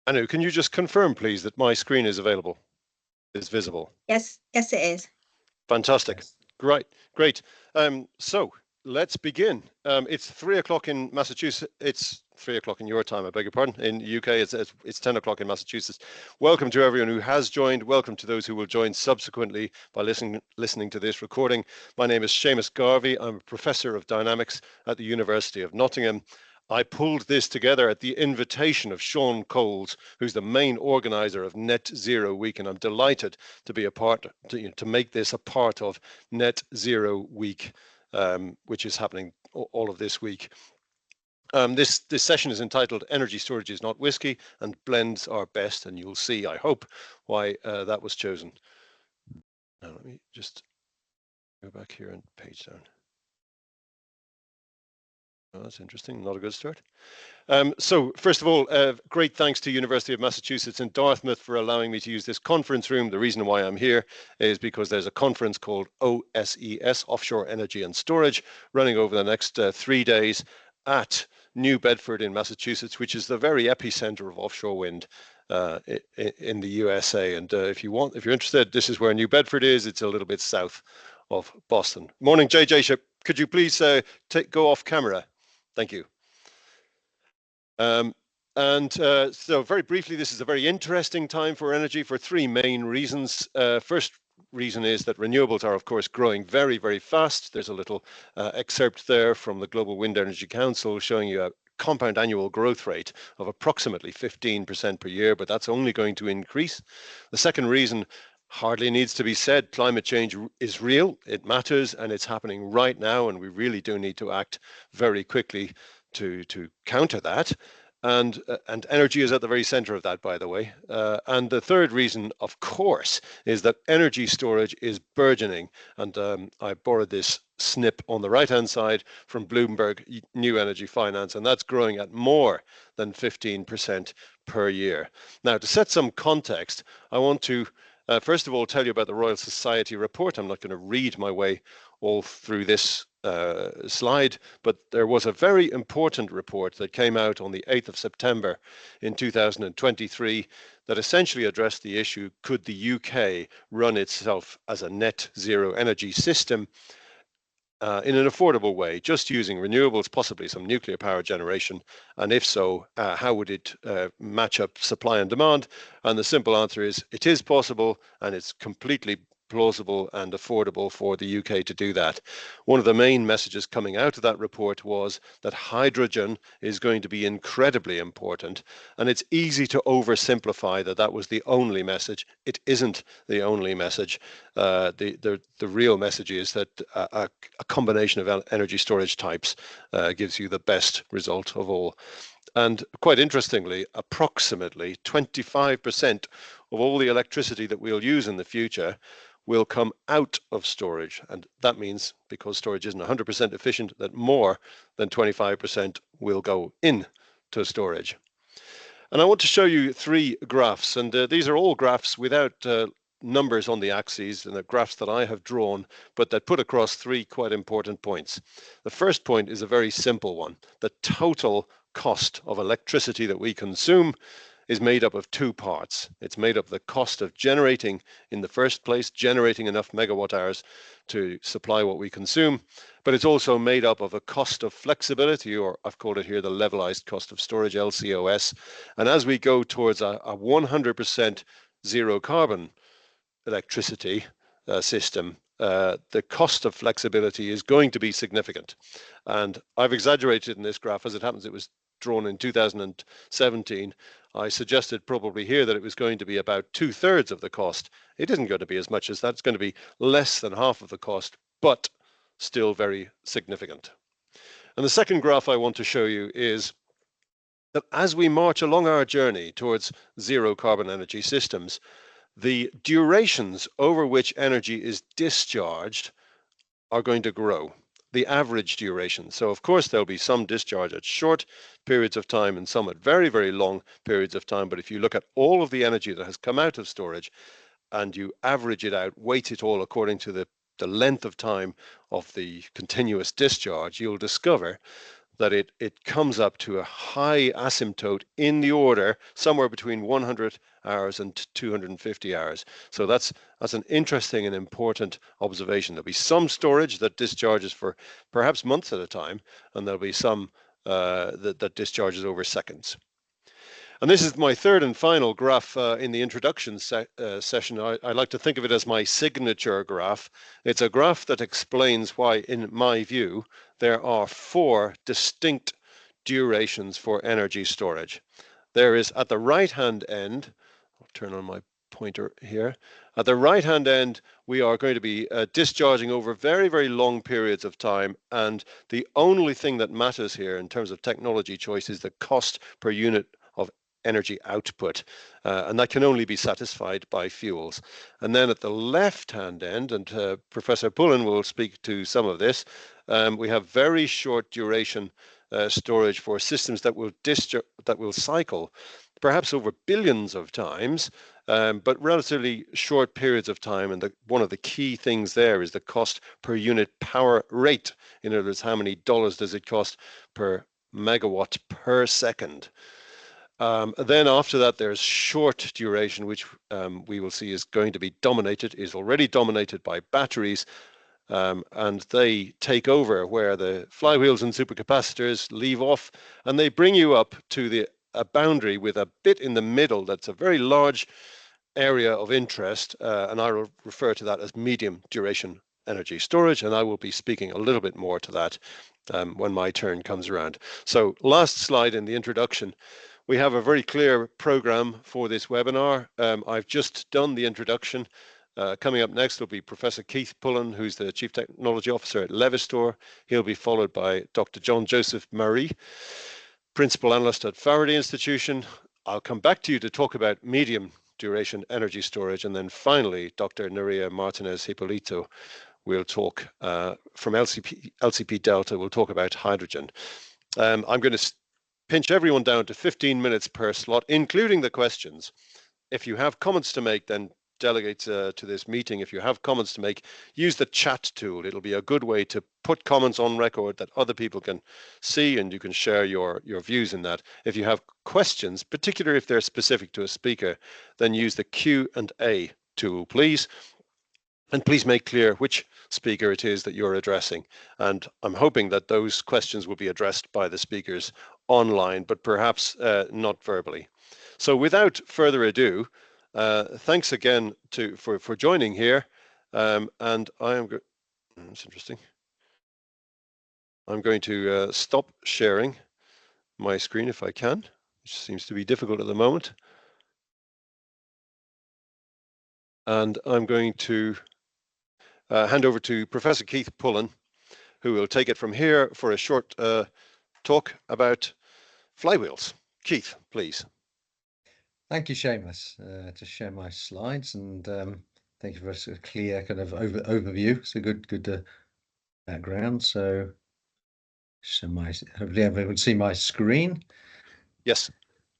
Anu, can you just confirm, please, that my screen is visible? Yes, it is. Fantastic. Great. So let's begin. It's 3 o'clock in Massachusetts. It's 3 o'clock in your time, I beg your pardon. In the UK, it's 10 o'clock in Massachusetts. Welcome to everyone who has joined. Welcome to those who will join subsequently by listening to this recording. My name is Seamus Garvey. I'm a professor of dynamics at the University of Nottingham. I pulled this together at the invitation of Sean Coles, who's the main organizer of Net Zero Week, and I'm delighted to be to make this a part of Net Zero Week, which is happening all of this week. This session is entitled "Energy Storage is Not Whiskey and Blends Are Best," and you'll see, I hope, why that was chosen. Now let me just go back here and page down. Oh, that's interesting. Not a good start. So first of all, great thanks to University of Massachusetts in Dartmouth for allowing me to use this conference room. The reason why I'm here is because there's a conference called OSES, Offshore Energy and Storage, running over the next 3 days at New Bedford in Massachusetts, which is the very epicenter of offshore wind in the USA. And if you're interested, this is where New Bedford is. It's a little bit south of Boston. Morning, JJ. Could you please go off camera? Thank you. So very briefly, this is a very interesting time for energy for 3 main reasons. First reason is that renewables are, of course, growing very, very fast. There's a little excerpt there from the Global Wind Energy Council showing you a compound annual growth rate of approximately 15% per year, but that's only going to increase. The second reason hardly needs to be said. Climate change is real, it matters, and it's happening right now, and we really do need to act very quickly to counter that. And energy is at the very center of that, by the way. And the third reason, of course, is that energy storage is burgeoning. And I borrowed this snip on the right-hand side from Bloomberg New Energy Finance, and that's growing at more than 15% per year. Now, to set some context, I want to first of all tell you about the Royal Society report. I'm not going to read my way all through this slide, but there was a very important report that came out on the 8th of September in 2023 that essentially addressed the issue: could the UK run itself as a net zero energy system in an affordable way, just using renewables, possibly some nuclear power generation? And if so, how would it match up supply and demand? And the simple answer is it is possible, and it's completely plausible and affordable for the UK to do that. One of the main messages coming out of that report was that hydrogen is going to be incredibly important, and it's easy to oversimplify that was the only message. It isn't the only message. The real message is that a combination of energy storage types gives you the best result of all. And quite interestingly, approximately 25% of all the electricity that we'll use in the future will come out of storage. And that means, because storage isn't 100% efficient, that more than 25% will go into storage. And I want to show you 3 graphs, and these are all graphs without numbers on the axes, and the graphs that I have drawn, but that put across 3 quite important points. The first point is a very simple one. The total cost of electricity that we consume is made up of 2 parts. It's made up of the cost of generating in the first place, generating enough megawatt hours to supply what we consume, but it's also made up of a cost of flexibility, or I've called it here the levelized cost of storage, LCOS. And as we go towards a 100% zero carbon electricity system, the cost of flexibility is going to be significant. And I've exaggerated in this graph. As it happens, it was drawn in 2017. I suggested probably here that it was going to be about 2/3 of the cost. It isn't going to be as much as that. It's going to be less than half of the cost, but still very significant. And the second graph I want to show you is that as we march along our journey towards zero carbon energy systems, the durations over which energy is discharged are going to grow. The average duration. So of course there'll be some discharge at short periods of time and some at very, very long periods of time. But if you look at all of the energy that has come out of storage and you average it out, weight it all according to the length of time of the continuous discharge, you'll discover that it comes up to a high asymptote in the order somewhere between 100 hours and 250 hours. So that's an interesting and important observation. There'll be some storage that discharges for perhaps months at a time, and there'll be some that discharges over seconds. And this is my third and final graph in the introduction session. I like to think of it as my signature graph. It's a graph that explains why, in my view, there are 4 distinct durations for energy storage. There is, at the right-hand end, I'll turn on my pointer here. At the right-hand end, we are going to be discharging over very, very long periods of time, and the only thing that matters here in terms of technology choice is the cost per unit of energy output, and that can only be satisfied by fuels. And then at the left-hand end, and Professor Pullen will speak to some of this, we have very short duration storage for systems that will cycle perhaps over billions of times, but relatively short periods of time. And one of the key things there is the cost per unit power rate. In other words, how many dollars does it cost per megawatt per second? Then after that, there's short duration, which we will see is going to be is already dominated by batteries, and they take over where the flywheels and supercapacitors leave off, and they bring you up to a boundary with a bit in the middle that's a very large area of interest, and I will refer to that as medium duration energy storage, and I will be speaking a little bit more to that when my turn comes around. So last slide in the introduction. We have a very clear program for this webinar. I've just done the introduction. Coming up next will be Professor Keith Pullen, who's the Chief Technology Officer at Levistor. He'll be followed by Dr. John Joseph Marie, Principal Analyst at Faraday Institution. I'll come back to you to talk about medium duration energy storage. And then finally, Dr. Nerea Martinez Hippolito will talk from LCP Delta, will talk about hydrogen. I'm going to pinch everyone down to 15 minutes per slot, including the questions. If you have comments to make, then delegate to this meeting. If you have comments to make, use the chat tool. It'll be a good way to put comments on record that other people can see, and you can share your views in that. If you have questions, particularly if they're specific to a speaker, then use the Q&A tool, please. And please make clear which speaker it is that you're addressing. And I'm hoping that those questions will be addressed by the speakers online, but perhaps not verbally. So without further ado, thanks again for joining here. And I am that's interesting. I'm going to stop sharing my screen if I can, which seems to be difficult at the moment. And I'm going to hand over to Professor Keith Pullen, who will take it from here for a short talk about flywheels. Keith, please. Thank you, Seamus. To share my slides, and thank you for a clear kind of overview. It's a good background. So, hopefully everyone can see my screen. Yes.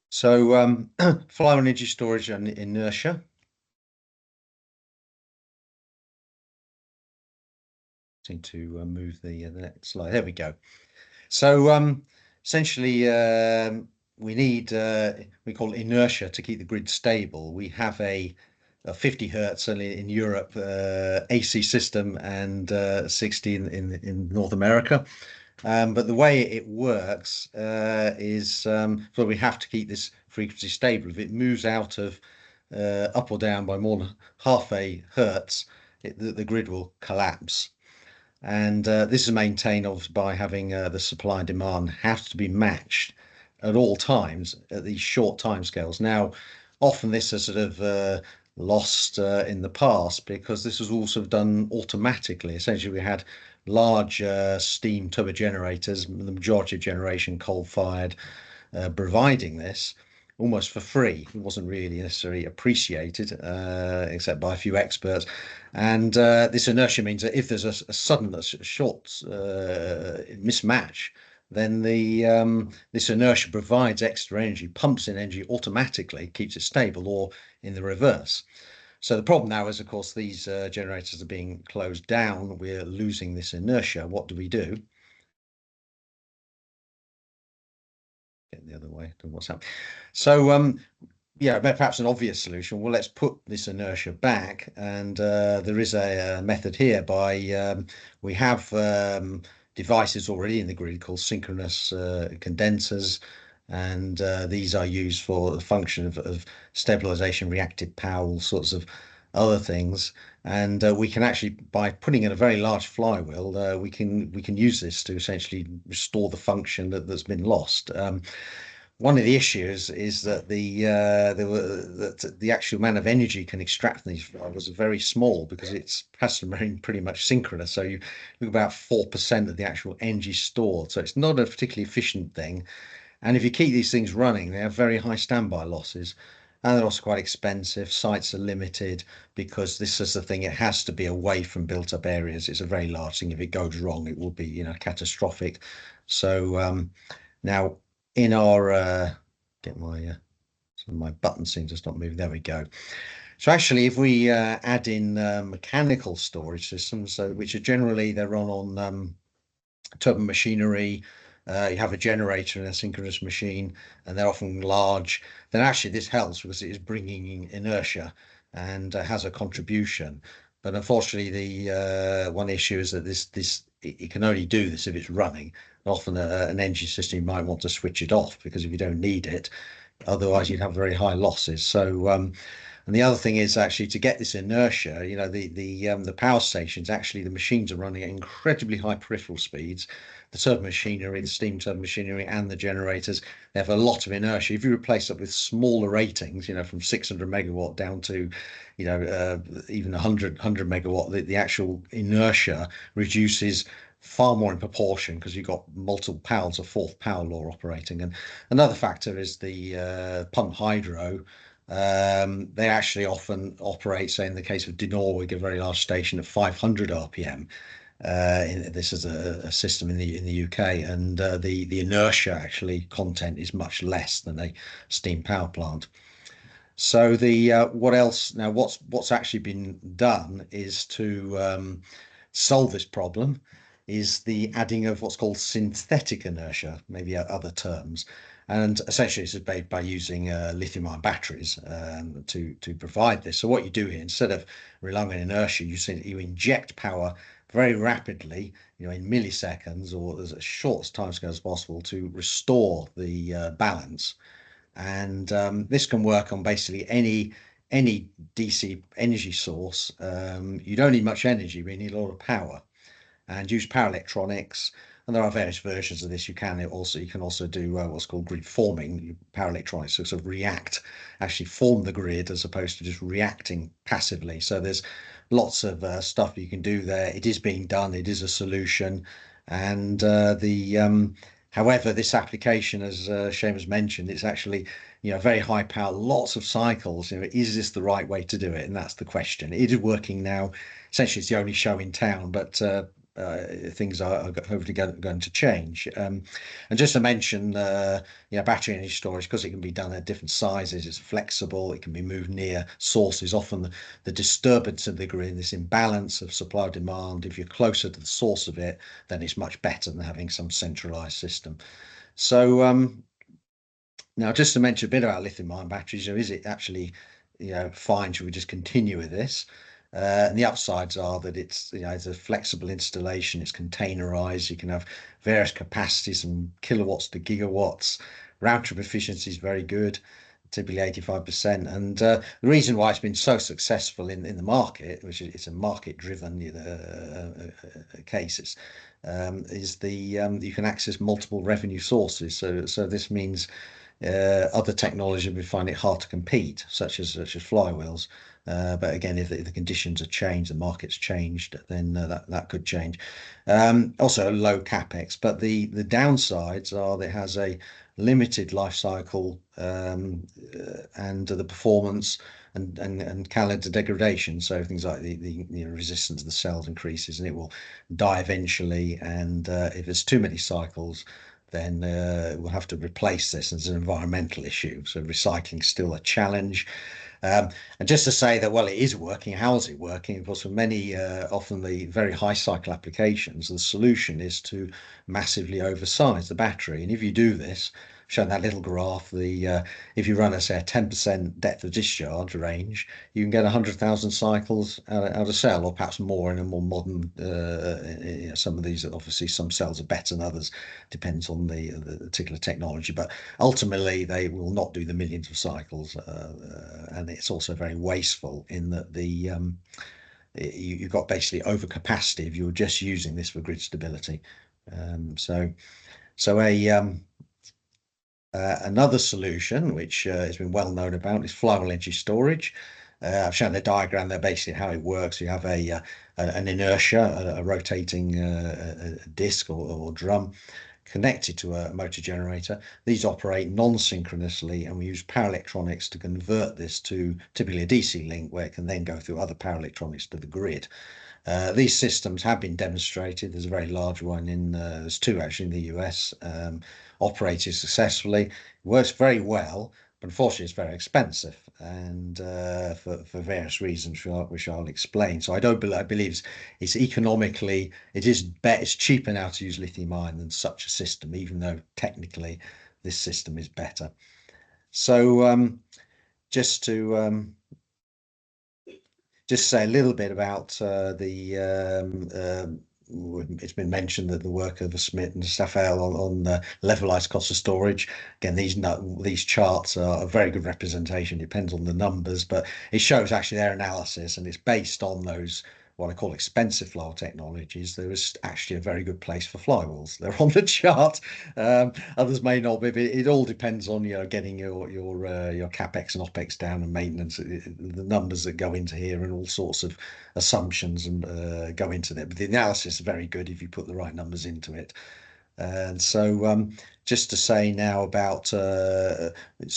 So, flywheel energy storage and inertia. Need to move the next slide. There we go. So essentially we need we call it inertia to keep the grid stable. We have a 50 hertz in Europe AC system, and 60 in North America. But the way it works is so we have to keep this frequency stable. If it moves out of up or down by more than half a hertz, the grid will collapse. And this is maintained by having the supply and demand have to be matched at all times at these short timescales. Now, often this is sort of lost in the past, because this was also done automatically. Essentially, we had large steam turbo generators, the majority of generation coal-fired, providing this almost for free. It wasn't really necessarily appreciated, except by a few experts. And this inertia means that if there's a sudden short mismatch, then this inertia provides extra energy, pumps in energy automatically, keeps it stable, or in the reverse. So the problem now is, of course, these generators are being closed down. We're losing this inertia. What do we do? Get the other way. Don't know what's happening. So yeah, perhaps an obvious solution. Well, let's put this inertia back, and there is a method here by we have devices already in the grid called synchronous condensers, and these are used for the function of stabilization, reactive power, all sorts of other things. And we can actually, by putting in a very large flywheel, we can use this to essentially restore the function that's been lost. One of the issues is that the actual amount of energy you can extract from these flywheels are very small because it has to remain pretty much synchronous. So you look about 4% of the actual energy stored. So it's not a particularly efficient thing. And if you keep these things running, they have very high standby losses. And they're also quite expensive. Sites are limited because this is the thing, it has to be away from built up areas. It's a very large thing. If it goes wrong, it will be, catastrophic. So now in our get my button seems to stop moving. There we go. So actually, if we add in mechanical storage systems, which are generally they run on turbo machinery, you have a generator in a synchronous machine, and they're often large, then actually this helps because it is bringing in inertia and has a contribution. But unfortunately, the one issue is that it can only do this if it's running. Often an energy system, you might want to switch it off because if you don't need it, otherwise you'd have very high losses. So and the other thing is actually to get this inertia, the power stations, actually the machines are running at incredibly high peripheral speeds. The turbo machinery, the steam turbo machinery, and the generators, they have a lot of inertia. If you replace it with smaller ratings, from 600 megawatt down to, even 100 megawatt, the actual inertia reduces far more in proportion because you've got multiple powers, a fourth power law operating. And another factor is the pump hydro. They actually often operate, say in the case of De Norwig, a very large station at 500 RPM. This is a system in the UK, and the inertia actually content is much less than a steam power plant. So the what else now? What's actually been done is to solve this problem is the adding of what's called synthetic inertia, maybe other terms. And essentially, it's made by using lithium-ion batteries to provide this. So what you do here, instead of relying on inertia, you inject power very rapidly, in milliseconds or as short as timescale as possible to restore the balance. And this can work on basically any DC energy source. You don't need much energy, but you need a lot of power, and use power electronics. And there are various versions of this. You can also do what's called grid forming. Power electronics sort of actually form the grid as opposed to just reacting passively. So there's lots of stuff you can do there. It is being done. It is a solution, and however, this application, as Seamus mentioned, it's actually very high power, lots of cycles. Is this the right way to do it? And that's the question. It is working now. Essentially, it's the only show in town, but things are hopefully going to change. And just to mention, battery energy storage, because it can be done at different sizes, it's flexible, it can be moved near sources. Often the disturbance of the grid, this imbalance of supply and demand, if you're closer to the source of it, then it's much better than having some centralized system. So now, just to mention a bit about lithium-ion batteries, is it actually, fine? Should we just continue with this? And the upsides are that it's a flexible installation. It's containerized. You can have various capacities from kilowatts to gigawatts. Round trip efficiency is very good, typically 85%. And the reason why it's been so successful in the market, which it's a market-driven case, is you can access multiple revenue sources. So this means other technology we find it hard to compete, such as flywheels. But again, if the conditions are changed, the market's changed, then that could change. Also low capex, but the downsides are that it has a limited life cycle, and the performance and calendar degradation. So things like the resistance of the cells increases, and it will die eventually. And if there's too many cycles, then we'll have to replace this as an environmental issue. So recycling is still a challenge. And just to say that, well, it is working. How is it working? Of course, for many, often the very high cycle applications, the solution is to massively oversize the battery. And if you do this, shown that little graph. If you run, say, a 10% depth of discharge range, you can get 100,000 cycles out of cell, or perhaps more in a more modern. Some of these, obviously, some cells are better than others, depends on the particular technology. But ultimately, they will not do the millions of cycles, and it's also very wasteful in that you've got basically overcapacity if you're just using this for grid stability. So another solution, which has been well known about, is flywheel energy storage. I've shown the diagram there, basically how it works. You have an inertia, a rotating disc or drum connected to a motor generator. These operate non-synchronously, and we use power electronics to convert this to typically a DC link, where it can then go through other power electronics to the grid. These systems have been demonstrated. There's a very large one there's two actually in the US, operated successfully. It works very well, but unfortunately it's very expensive, and for various reasons which I'll explain. So I believe it's economically, it's cheaper now to use lithium ion than such a system, even though technically this system is better. So just to just say a little bit about it's been mentioned that the work of Smith and Staffel on the levelized cost of storage. Again, these charts are a very good representation. Depends on the numbers, but it shows actually their analysis, and it's based on those what I call expensive flywheel technologies. There is actually a very good place for flywheels. They're on the chart. Others may not be, but it all depends on getting your capex and opex down, and maintenance, the numbers that go into here, and all sorts of assumptions and go into it. But the analysis is very good if you put the right numbers into it. And so just to say now about sort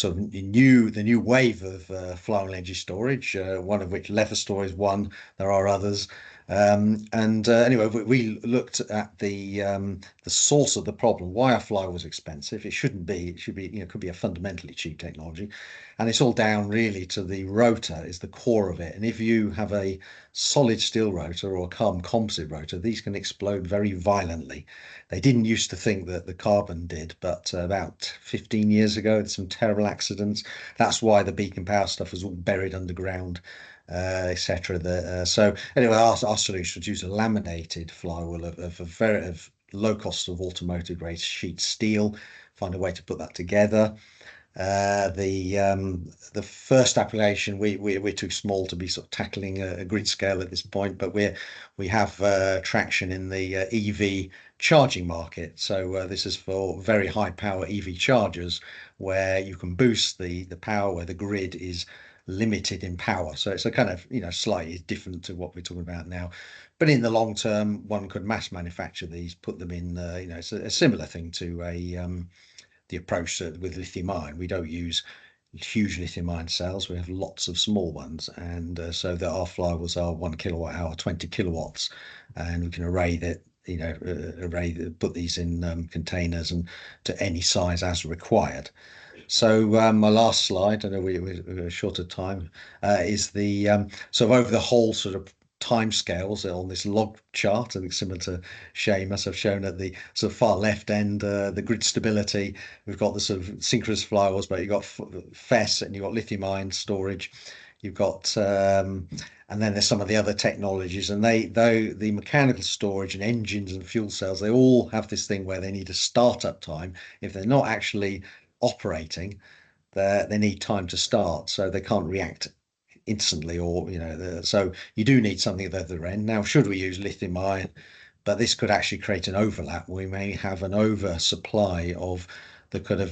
of the new wave of flywheel energy storage, one of which lever is one. There are others. Anyway, we looked at the source of the problem. Why are flywheels expensive? It shouldn't be. It should be, could be a fundamentally cheap technology, and it's all down really to the rotor is the core of it. And if you have a solid steel rotor or a carbon composite rotor, these can explode very violently. They didn't used to think that the carbon did, but about 15 years ago, there's some terrible accidents. That's why the beacon power stuff was all buried underground, etc. So anyway, our solution was use a laminated flywheel of low cost of automotive grade sheet steel. Find a way to put that together. The first application, we're too small to be sort of tackling a grid scale at this point, but we have traction in the EV charging market. So this is for very high power EV chargers, where you can boost the power where the grid is limited in power. So it's a kind of slightly different to what we're talking about now. But in the long term, one could mass manufacture these, put them in. It's a similar thing to the approach with lithium ion. We don't use huge lithium ion cells. We have lots of small ones, and so that our flywheels are 1 kilowatt hour, 20 kilowatts, and we can put these in containers and to any size as required. So my last slide, I know we're short of time, is the sort of over the whole sort of time scales on this log chart. I think similar to Seamus, I've shown at the sort of far left end the grid stability. We've got the sort of synchronous flywheels, but you've got FES and you've got lithium ion storage. You've got and then there's some of the other technologies, and the mechanical storage and engines and fuel cells, they all have this thing where they need a startup time. If they're not actually operating, they need time to start, so they can't react instantly, or so you do need something at the other end. Now, should we use lithium ion? But this could actually create an overlap. We may have an oversupply of the kind of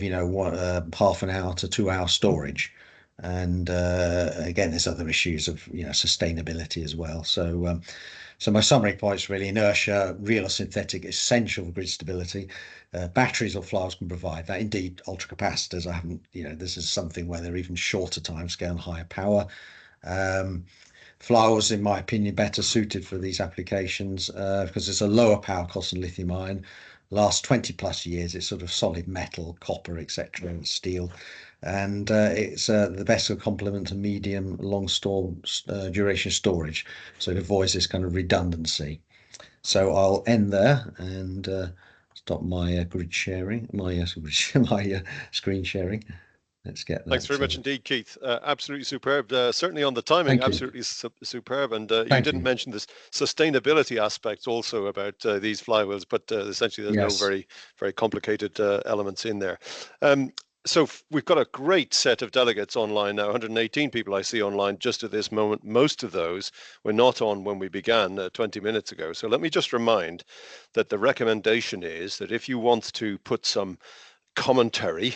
half an hour to 2 hour storage, and again, there's other issues of sustainability as well. So so my summary points really: inertia, real or synthetic, essential for grid stability. Batteries or flywheels can provide that. Indeed, ultracapacitors, this is something where they're even shorter timescale and higher power. Flywheels, in my opinion, better suited for these applications because it's a lower power cost than lithium ion. Last 20 plus years, it's sort of solid metal, copper, etc., and steel, and it's the best complement to medium long duration storage, so it avoids this kind of redundancy. So I'll end there and stop my grid sharing, my screen sharing. Let's get that. Thanks very much indeed, Keith. Absolutely superb. Certainly on the timing, Thank you. absolutely superb. And you Thank didn't you. mention this sustainability aspects also about these flywheels, but essentially there's no Yes. very complicated elements in there. So we've got a great set of delegates online now, 118 people I see online just at this moment. Most of those were not on when we began 20 minutes ago. So let me just remind that the recommendation is that if you want to put some commentary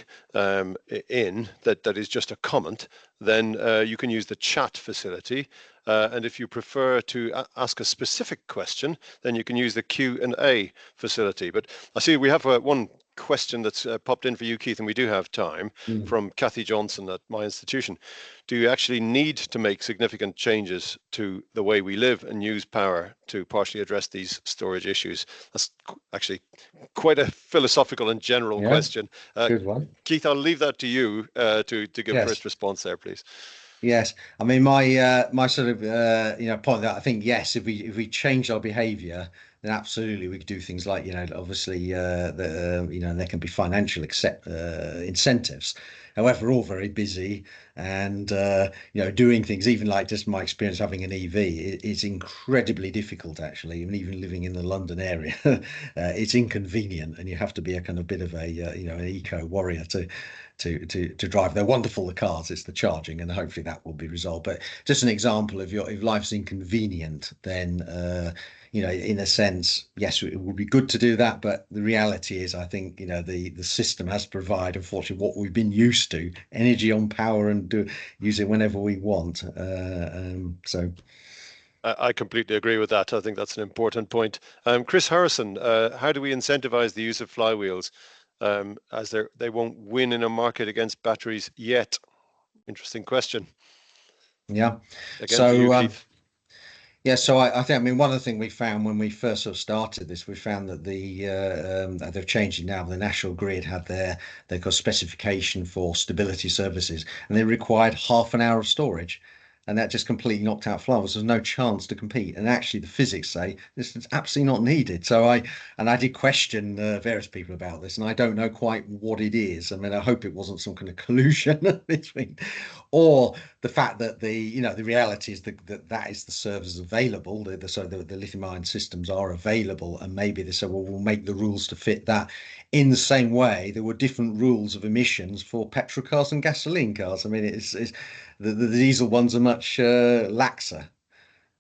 in that is just a comment, then you can use the chat facility. And if you prefer to ask a specific question, then you can use the Q&A facility. But I see we have one question that's popped in for you, Keith, and we do have time, from Kathy Johnson at my institution. Do you actually need to make significant changes to the way we live and use power to partially address these storage issues? That's actually quite a philosophical and general question. Good one. Keith, I'll leave that to you to give Yes. first response there, please. Yes, I mean my sort of point that I think, yes, if we change our behaviour, then absolutely we could do things like, obviously there can be financial incentives. However, we're all very busy, and doing things, even like just my experience having an EV, it's incredibly difficult actually. And even living in the London area, it's inconvenient, and you have to be a kind of bit of a an eco warrior to drive. They're wonderful, the cars, it's the charging, and hopefully that will be resolved. But just an example of if life's inconvenient, then in a sense, yes, it would be good to do that. But the reality is, I think the system has to provide, unfortunately, what we've been used to: energy on power, and use it whenever we want. So I completely agree with that. I think that's an important point. Chris Harrison, how do we incentivize the use of flywheels, as they won't win in a market against batteries yet? Interesting question. Yeah. Again, so for you, Keith. Yeah, so I think, I mean, one of the things we found when we first sort of started this, we found that they've changed it now. The National Grid had their got specification for stability services, and they required half an hour of storage, and that just completely knocked out flywheels. There's no chance to compete, and actually the physics say this is absolutely not needed. So I did question various people about this, and I don't know quite what it is. I mean, I hope it wasn't some kind of collusion between, or the fact that the reality is that is the servers available. So the lithium-ion systems are available, and maybe they said, well, we'll make the rules to fit that. In the same way, there were different rules of emissions for petrol cars and gasoline cars. I mean, it's the diesel ones are much laxer.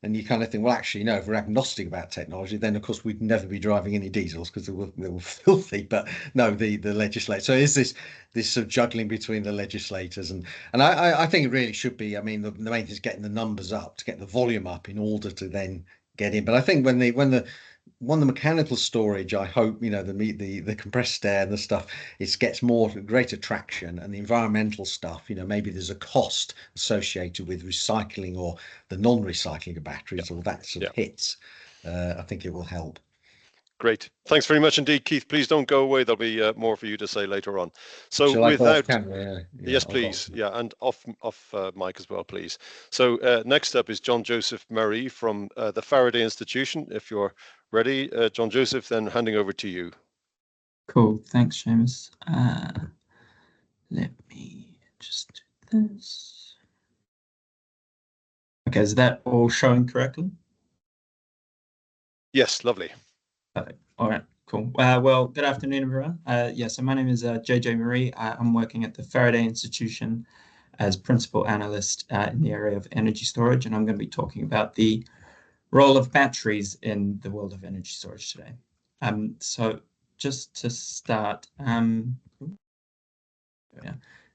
And you kind of think, well, actually, if we're agnostic about technology, then of course we'd never be driving any diesels because they were filthy. But no, the legislator. So is this sort of juggling between the legislators, and I think it really should be. I mean, the main thing is getting the numbers up, to get the volume up in order to then get in. But I think when the mechanical storage, I hope the compressed air and the stuff, it gets greater traction, and the environmental stuff, maybe there's a cost associated with recycling or the non-recycling of batteries, or that sort of hits. I think it will help. Great. Thanks very much indeed, Keith. Please don't go away. There'll be more for you to say later on. So Shall I go off camera? Yes, please. Yeah, and off mic as well, please. So next up is John Joseph Murray from the Faraday Institution. If you're ready, John Joseph, then handing over to you. Cool. Thanks, Seamus. Let me just do this. Okay, is that all showing correctly? Yes, lovely. Perfect. All right, cool. Well, good afternoon, everyone. So my name is JJ Marie. I'm working at the Faraday Institution as principal analyst in the area of energy storage, and I'm going to be talking about the role of batteries in the world of energy storage today. So just to start,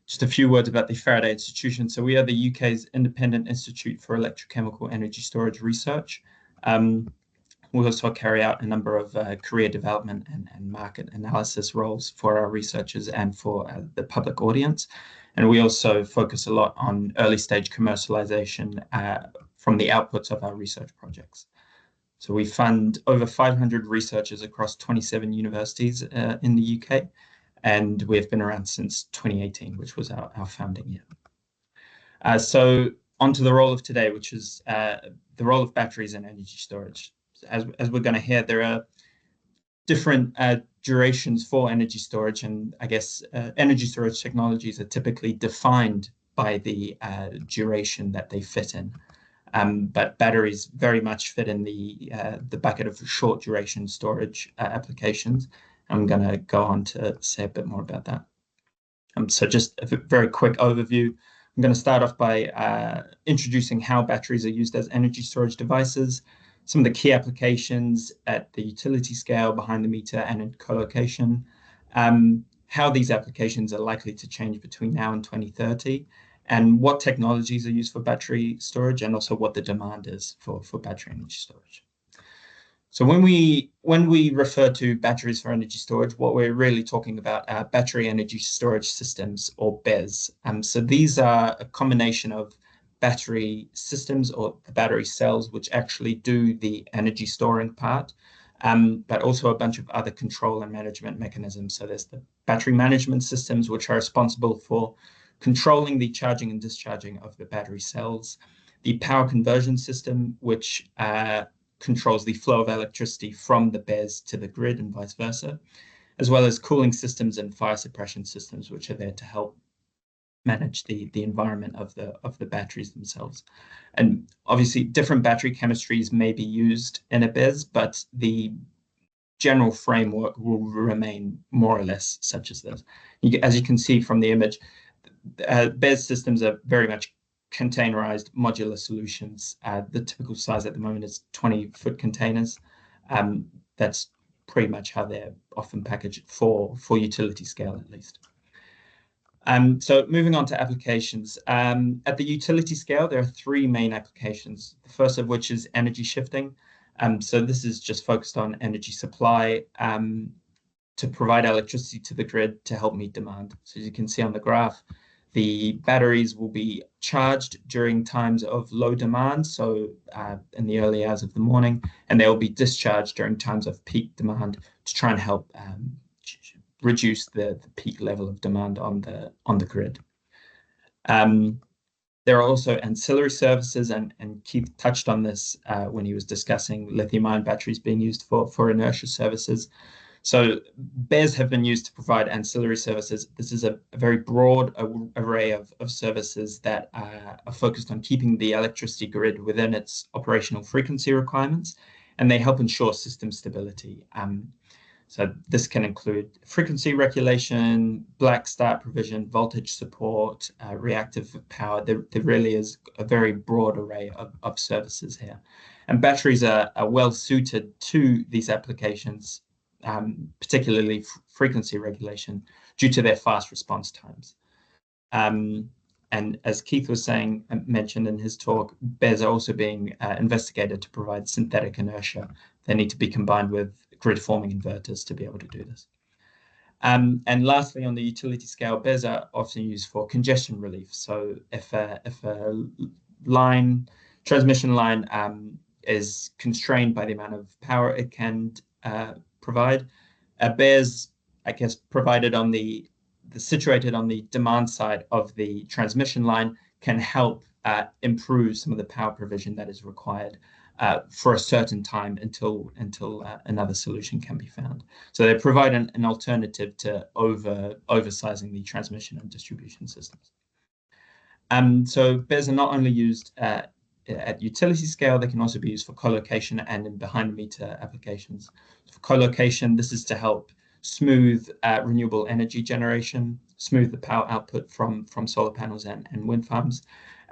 just a few words about the Faraday Institution. So we are the UK's independent institute for electrochemical energy storage research. We also carry out a number of career development and market analysis roles for our researchers and for the public audience. And we also focus a lot on early stage commercialization from the outputs of our research projects. So we fund over 500 researchers across 27 universities in the UK, and we've been around since 2018, which was our founding year. So onto the role of today, which is the role of batteries in energy storage. As we're going to hear, there are different durations for energy storage, and I guess energy storage technologies are typically defined by the duration that they fit in. But batteries very much fit in the bucket of short duration storage applications. I'm going to go on to say a bit more about that. So just a very quick overview. I'm going to start off by introducing how batteries are used as energy storage devices, some of the key applications at the utility scale, behind the meter, and in co-location, how these applications are likely to change between now and 2030, and what technologies are used for battery storage, and also what the demand is for battery energy storage. So when we refer to batteries for energy storage, what we're really talking about are battery energy storage systems, or BESS. So these are a combination of battery systems, or the battery cells, which actually do the energy storing part, but also a bunch of other control and management mechanisms. So there's the battery management systems, which are responsible for controlling the charging and discharging of the battery cells, the power conversion system, which controls the flow of electricity from the BESS to the grid and vice versa, as well as cooling systems and fire suppression systems, which are there to help manage the environment of the batteries themselves. And obviously different battery chemistries may be used in a BESS, but the general framework will remain more or less such as this. As you can see from the image, BESS systems are very much containerized modular solutions. The typical size at the moment is 20-foot containers. That's pretty much how they're often packaged for utility scale, at least. So moving on to applications. At the utility scale, there are three main applications, the first of which is energy shifting. So this is just focused on energy supply to provide electricity to the grid to help meet demand. So as you can see on the graph, the batteries will be charged during times of low demand, so in the early hours of the morning, and they will be discharged during times of peak demand to try and help reduce the peak level of demand on the grid. There are also ancillary services, and Keith touched on this when he was discussing lithium-ion batteries being used for inertia services. So BESS have been used to provide ancillary services. This is a very broad array of services that are focused on keeping the electricity grid within its operational frequency requirements, and they help ensure system stability. So this can include frequency regulation, black start provision, voltage support, reactive power. There really is a very broad array of services here. And batteries are well suited to these applications, particularly frequency regulation, due to their fast response times. And as Keith was mentioned in his talk, BESS are also being investigated to provide synthetic inertia. They need to be combined with grid-forming inverters to be able to do this. And lastly, on the utility scale, BESS are often used for congestion relief. So if a transmission line is constrained by the amount of power it can provide, a BESS, I guess, situated on the demand side of the transmission line, can help improve some of the power provision that is required for a certain time until another solution can be found. So they provide an alternative to oversizing the transmission and distribution systems. So BESS are not only used at utility scale, they can also be used for co-location and in behind-the-meter applications. For co-location, this is to help smooth renewable energy generation, smooth the power output from solar panels and wind farms,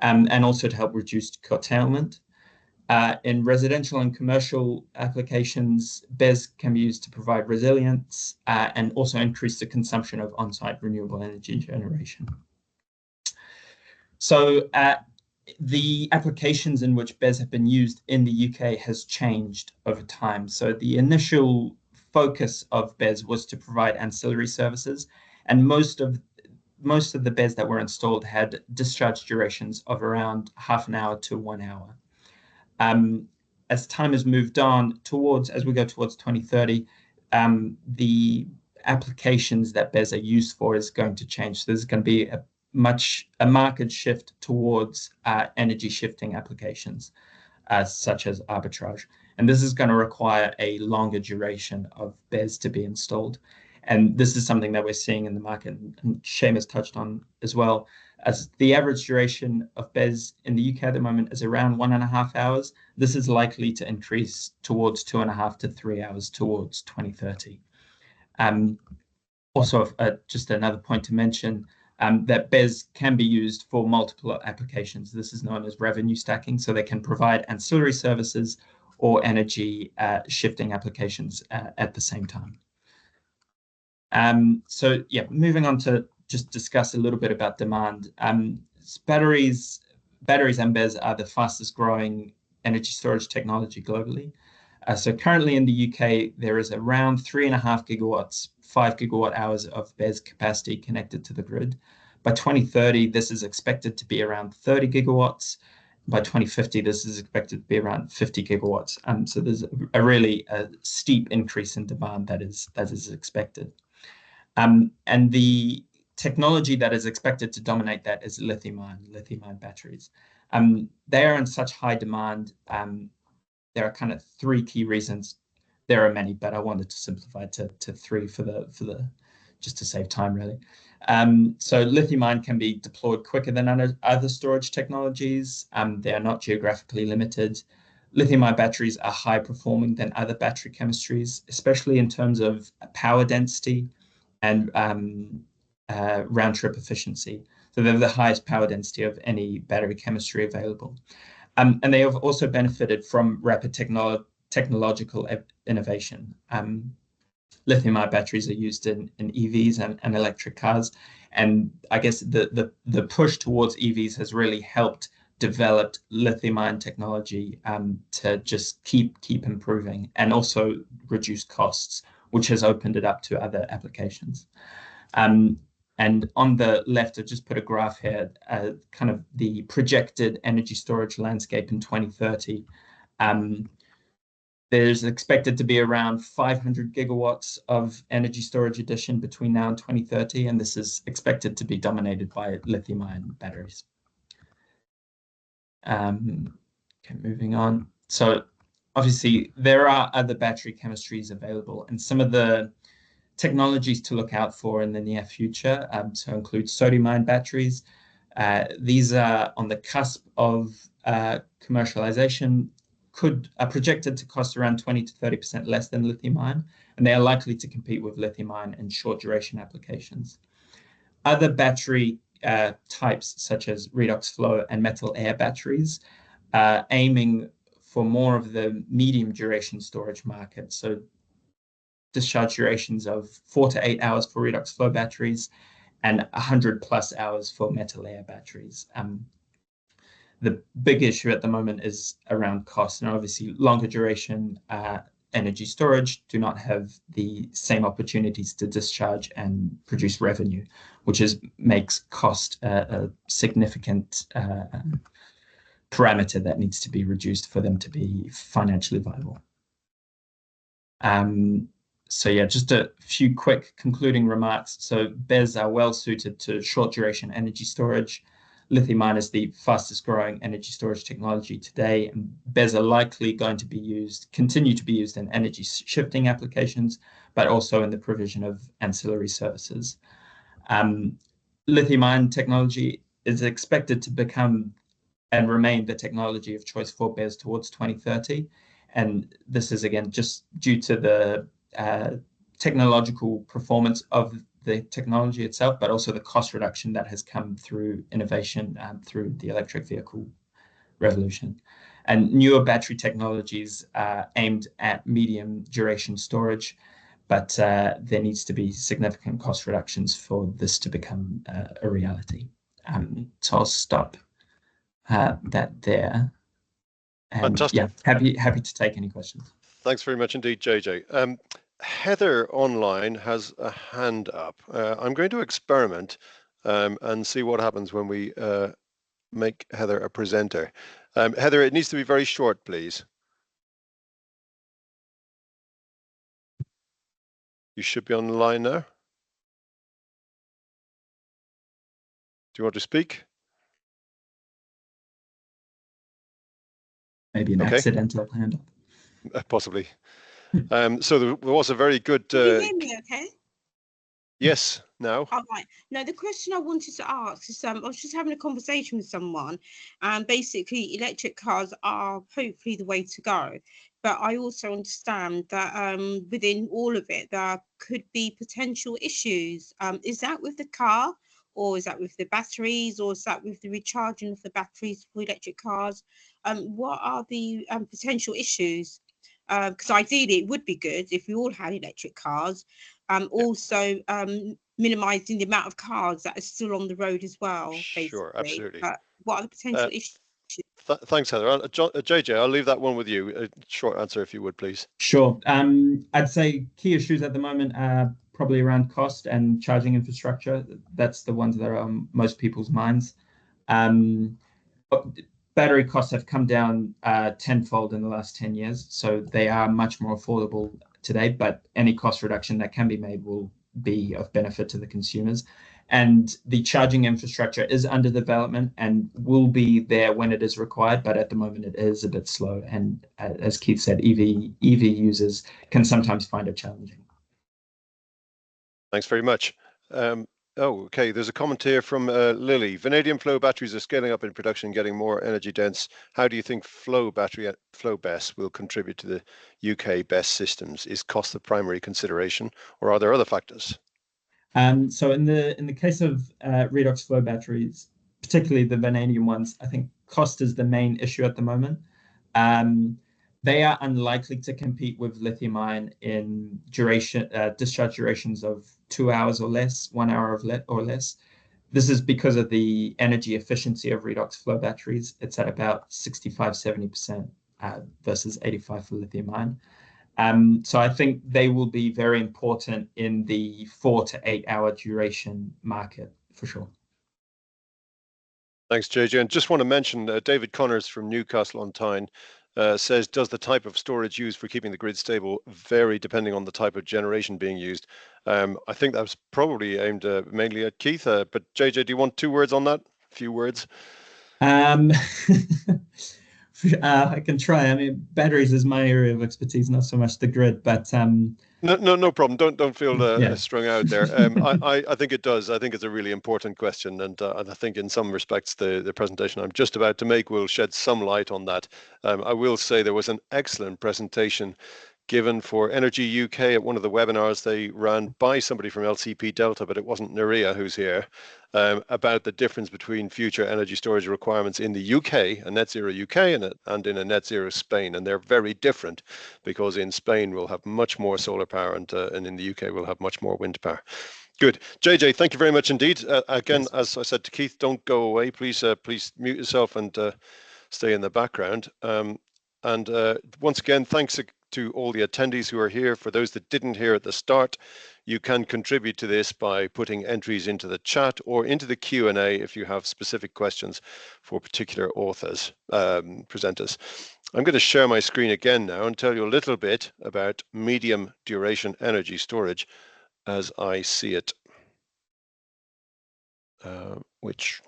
and also to help reduce curtailment. In residential and commercial applications, BESS can be used to provide resilience and also increase the consumption of on-site renewable energy generation. So the applications in which BESS have been used in the UK has changed over time. So the initial focus of BESS was to provide ancillary services, and most of the BESS that were installed had discharge durations of around half an hour to 1 hour. As time has moved on as we go towards 2030, the applications that BESS are used for is going to change. So there's going to be a marked shift towards energy shifting applications. such as arbitrage. And this is going to require a longer duration of BESS to be installed. And this is something that we're seeing in the market, and Seamus touched on as well, as the average duration of BESS in the UK at the moment is around 1.5 hours. This is likely to increase towards 2.5 to 3 hours towards 2030. Also, just another point to mention, that BESS can be used for multiple applications. This is known as revenue stacking, so they can provide ancillary services or energy shifting applications at the same time. So yeah, moving on to just discuss a little bit about demand. Batteries and BESS are the fastest growing energy storage technology globally. So currently in the UK, there is around 3.5 gigawatts, 5 gigawatt hours of BESS capacity connected to the grid. By 2030, this is expected to be around 30 gigawatts. By 2050, this is expected to be around 50 gigawatts. So there's a really steep increase in demand that is expected. And the technology that is expected to dominate that is lithium-ion batteries. They are in such high demand. There are kind of three key reasons. There are many, but I wanted to simplify to three for the just to save time, really. So lithium-ion can be deployed quicker than other storage technologies. They are not geographically limited. Lithium-ion batteries are higher performing than other battery chemistries, especially in terms of power density and round-trip efficiency. So they have the highest power density of any battery chemistry available. And they have also benefited from rapid technological innovation. Lithium-ion batteries are used in EVs and electric cars. And I guess the push towards EVs has really helped develop lithium-ion technology to just keep improving and also reduce costs, which has opened it up to other applications. And on the left, I've just put a graph here, kind of the projected energy storage landscape in 2030. There's expected to be around 500 gigawatts of energy storage addition between now and 2030, and this is expected to be dominated by lithium-ion batteries. Okay, moving on. So obviously, there are other battery chemistries available, and some of the technologies to look out for in the near future so include sodium-ion batteries. These are on the cusp of commercialization, are projected to cost around 20 to 30% less than lithium-ion, and they are likely to compete with lithium-ion in short duration applications. Other battery types, such as redox flow and metal air batteries, aiming for more of the medium duration storage market. So discharge durations of 4 to 8 hours for redox flow batteries and 100 plus hours for metal air batteries. The big issue at the moment is around cost, and obviously longer duration energy storage do not have the same opportunities to discharge and produce revenue, which makes cost a significant parameter that needs to be reduced for them to be financially viable. So yeah, just a few quick concluding remarks. So BESS are well suited to short duration energy storage. Lithium-ion is the fastest growing energy storage technology today, and BESS are likely going to continue to be used in energy shifting applications, but also in the provision of ancillary services. Lithium-ion technology is expected to become and remain the technology of choice for BESS towards 2030. And this is, again, just due to the technological performance of the technology itself, but also the cost reduction that has come through innovation through the electric vehicle revolution. And newer battery technologies are aimed at medium duration storage, but there needs to be significant cost reductions for this to become a reality. So I'll stop that there. Fantastic. Yeah, happy to take any questions. Thanks very much indeed, JJ. Heather online has a hand up. I'm going to experiment and see what happens when we make Heather a presenter. Heather, it needs to be very short, please. You should be on the line now. Do you want to speak? maybe an accidental hand up. Possibly. So there was a very good. Can you hear me okay? Yes, now. All right. No, the question I wanted to ask is, I was just having a conversation with someone, and basically electric cars are hopefully the way to go. But I also understand that within all of it, there could be potential issues. Is that with the car, or is that with the batteries, or is that with the recharging of the batteries for electric cars? What are the potential issues? Because ideally it would be good if we all had electric cars. Also minimizing the amount of cars that are still on the road as well, basically. Sure, absolutely. But what are the potential issues? Thanks, Heather. JJ, I'll leave that one with you. A short answer, if you would, please. Sure. I'd say key issues at the moment are probably around cost and charging infrastructure. That's the ones that are on most people's minds. Battery costs have come down tenfold in the last 10 years, so they are much more affordable today, but any cost reduction that can be made will be of benefit to the consumers. And the charging infrastructure is under development and will be there when it is required, but at the moment it is a bit slow. And as Keith said, EV users can sometimes find it challenging. Thanks very much. Okay, there's a comment here from Lily. Vanadium flow batteries are scaling up in production, getting more energy dense. How do you think flow BESS will contribute to the UK BESS systems? Is cost the primary consideration, or are there other factors? So in the case of redox flow batteries, particularly the vanadium ones, I think cost is the main issue at the moment. They are unlikely to compete with lithium-ion in discharge durations of 2 hours or less, 1 hour or less. This is because of the energy efficiency of redox flow batteries. It's at about 65-70% versus 85% for lithium-ion. So I think they will be very important in the 4 to 8 hour duration market for sure. Thanks, JJ. And just want to mention David Connors from Newcastle on Tyne says, does the type of storage used for keeping the grid stable vary depending on the type of generation being used? I think that was probably aimed mainly at Keith, but JJ, do you want 2 words on that? A few words? I can try. I mean, batteries is my area of expertise, not so much the grid, but no problem. Don't feel strung out there. I think it does. I think it's a really important question, and I think in some respects the presentation I'm just about to make will shed some light on that. I will say there was an excellent presentation given for Energy UK at one of the webinars they ran by somebody from LCP Delta, but it wasn't Nerea who's here, about the difference between future energy storage requirements in the UK, a net zero UK, and in a net zero Spain. And they're very different because in Spain we'll have much more solar power and in the UK we'll have much more wind power. Good. JJ, thank you very much indeed. Again, yes. As I said to Keith, don't go away. Please mute yourself and stay in the background. Once again, thanks to all the attendees who are here. For those that didn't hear at the start, you can contribute to this by putting entries into the chat or into the Q&A if you have specific questions for particular authors, presenters. I'm going to share my screen again now and tell you a little bit about medium duration energy storage as I see it, which,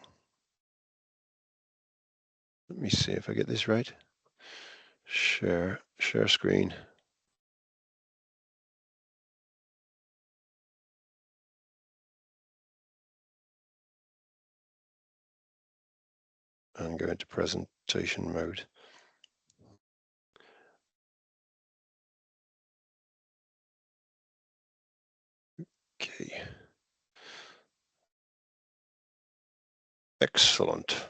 let me see if I get this right. Share screen. And go into presentation mode. Okay. Excellent.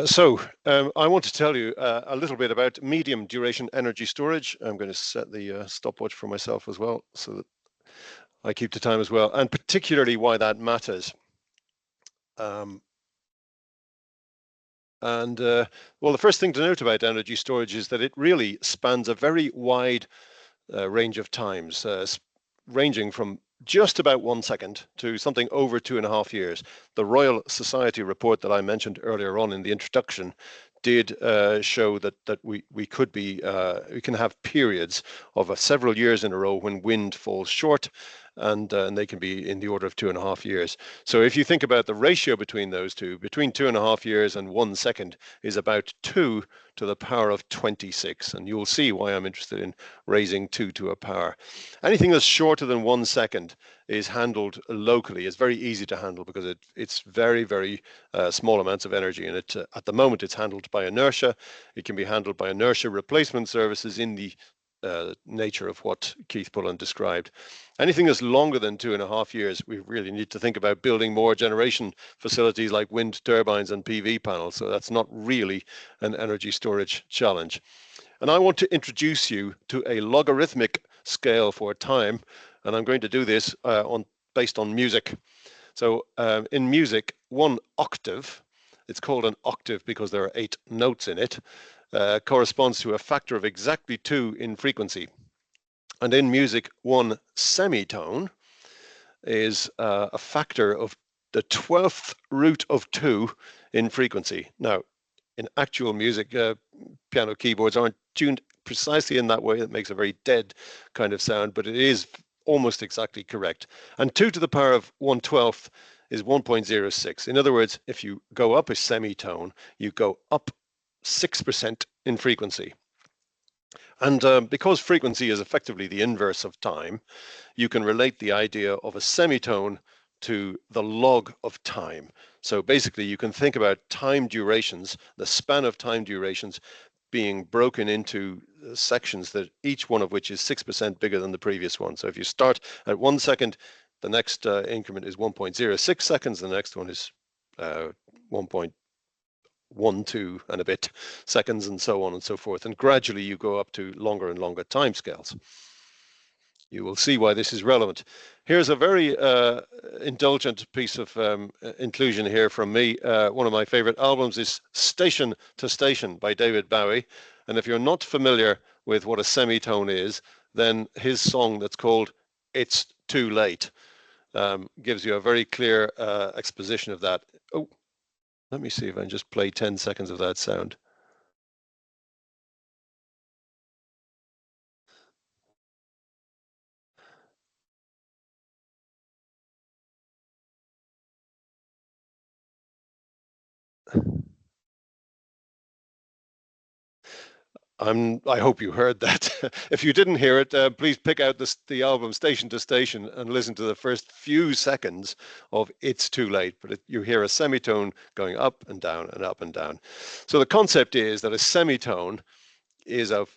So I want to tell you a little bit about medium duration energy storage. I'm going to set the stopwatch for myself as well so that I keep to time as well, and particularly why that matters. Well, the first thing to note about energy storage is that it really spans a very wide range of times, ranging from just about 1 second to something over 2.5 years. The Royal Society report that I mentioned earlier on in the introduction did show that we can have periods of several years in a row when wind falls short and they can be in the order of 2.5 years. So if you think about the ratio between those two, between 2.5 years and 1 second is about 2 to the power of 26, and you'll see why I'm interested in raising 2 to a power. Anything that's shorter than 1 second is handled locally. It's very easy to handle because it's very, very small amounts of energy, and at the moment it's handled by inertia. It can be handled by inertia replacement services in the nature of what Keith Pullen described. Anything that's longer than 2.5 years, we really need to think about building more generation facilities like wind turbines and PV panels. So that's not really an energy storage challenge. And I want to introduce you to a logarithmic scale for time, and I'm going to do this based on music. So in music, 1 octave, it's called an octave because there are 8 notes in it, corresponds to a factor of exactly 2 in frequency. And in music, 1 semitone is a factor of the 12th root of 2 in frequency. Now, in actual music, piano keyboards aren't tuned precisely in that way. It makes a very dead kind of sound, but it is almost exactly correct. And 2 to the power of 1/12 is 1.06. In other words, if you go up a semitone, you go up 6% in frequency. And because frequency is effectively the inverse of time, you can relate the idea of a semitone to the log of time. So basically, you can think about time durations, the span of time durations, being broken into sections that each one of which is 6% bigger than the previous one. So if you start at 1 second, the next increment is 1.06 seconds, the next one is 1.12 and a bit seconds, and so on and so forth. And gradually you go up to longer and longer timescales. You will see why this is relevant. Here's a very indulgent piece of inclusion here from me. One of my favorite albums is Station to Station by David Bowie. And if you're not familiar with what a semitone is, then his song that's called It's Too Late gives you a very clear exposition of that. Oh, let me see if I can just play 10 seconds of that sound. I hope you heard that. If you didn't hear it, please pick out the album Station to Station and listen to the first few seconds of It's Too Late. But you hear a semitone going up and down and up and down. So the concept is that a semitone is a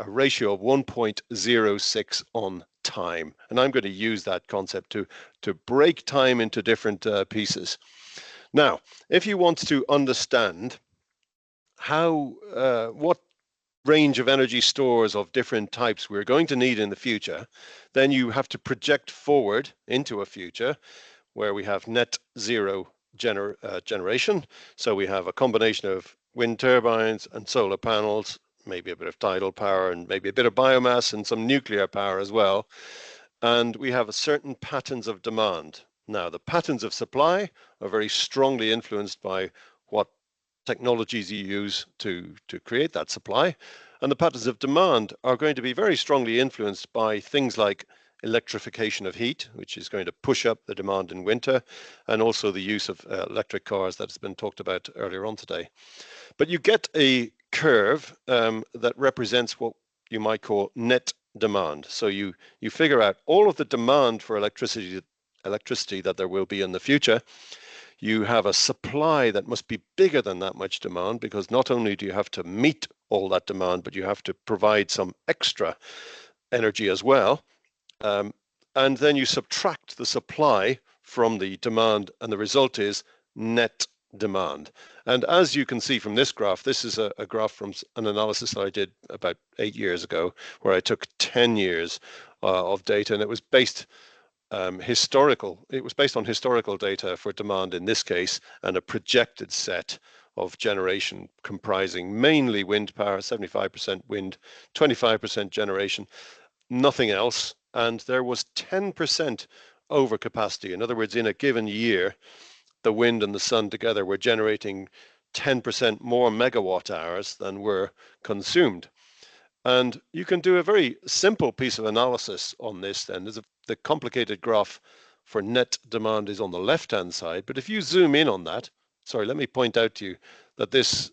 ratio of 1.06 on time. And I'm going to use that concept to break time into different pieces. Now, if you want to understand what range of energy stores of different types we're going to need in the future, then you have to project forward into a future where we have net zero generation. So we have a combination of wind turbines and solar panels, maybe a bit of tidal power and maybe a bit of biomass and some nuclear power as well. And we have certain patterns of demand. Now, the patterns of supply are very strongly influenced by what technologies you use to create that supply. And the patterns of demand are going to be very strongly influenced by things like electrification of heat, which is going to push up the demand in winter, and also the use of electric cars that has been talked about earlier on today. But you get a curve that represents what you might call net demand. So you figure out all of the demand for electricity that there will be in the future. You have a supply that must be bigger than that much demand, because not only do you have to meet all that demand, but you have to provide some extra energy as well. And then you subtract the supply from the demand, and the result is net demand. And as you can see from this graph, this is a graph from an analysis that I did about 8 years ago, where I took 10 years of data, and it was based on historical data for demand in this case, and a projected set of generation comprising mainly wind power, 75% wind, 25% generation, nothing else. And there was 10% overcapacity. In other words, in a given year, the wind and the sun together were generating 10% more megawatt hours than were consumed. And you can do a very simple piece of analysis on this then. The complicated graph for net demand is on the left-hand side, but if you zoom in on that, sorry, let me point out to you that this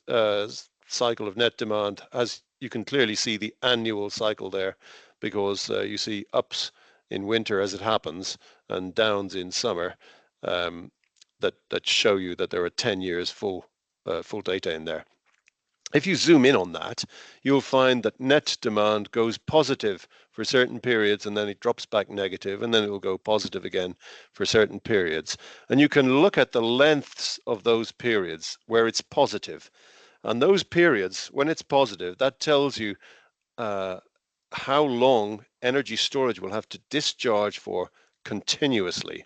cycle of net demand, as you can clearly see the annual cycle there, because you see ups in winter as it happens and downs in summer, that show you that there are 10 years full data in there. If you zoom in on that, you'll find that net demand goes positive for certain periods, and then it drops back negative, and then it will go positive again for certain periods. And you can look at the lengths of those periods where it's positive. And those periods, when it's positive, that tells you how long energy storage will have to discharge for continuously.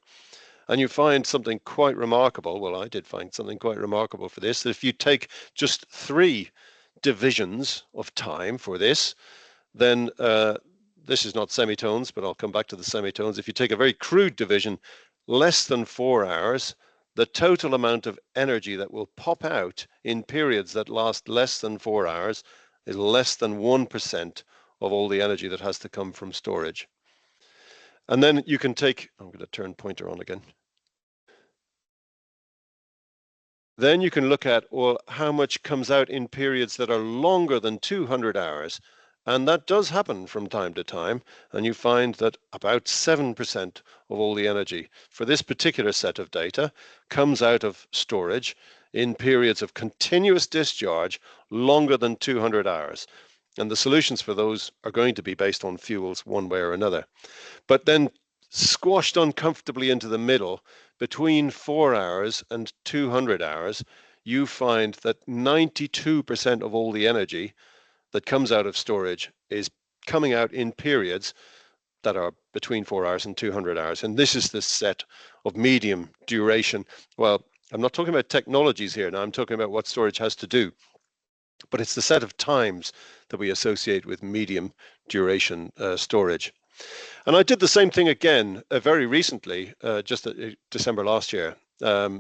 And you find something quite remarkable. Well, I did find something quite remarkable for this. That if you take just 3 divisions of time for this, then this is not semitones, but I'll come back to the semitones. If you take a very crude division, less than 4 hours, the total amount of energy that will pop out in periods that last less than 4 hours is less than 1% of all the energy that has to come from storage. And then you can take, I'm going to turn pointer on again. Then you can look at, well, how much comes out in periods that are longer than 200 hours. And that does happen from time to time. And you find that about 7% of all the energy for this particular set of data comes out of storage in periods of continuous discharge longer than 200 hours. And the solutions for those are going to be based on fuels one way or another. But then squashed uncomfortably into the middle, between 4 hours and 200 hours, you find that 92% of all the energy that comes out of storage is coming out in periods that are between 4 hours and 200 hours. And this is the set of medium duration. Well, I'm not talking about technologies here now, I'm talking about what storage has to do. But it's the set of times that we associate with medium duration storage. And I did the same thing again very recently, just December last year,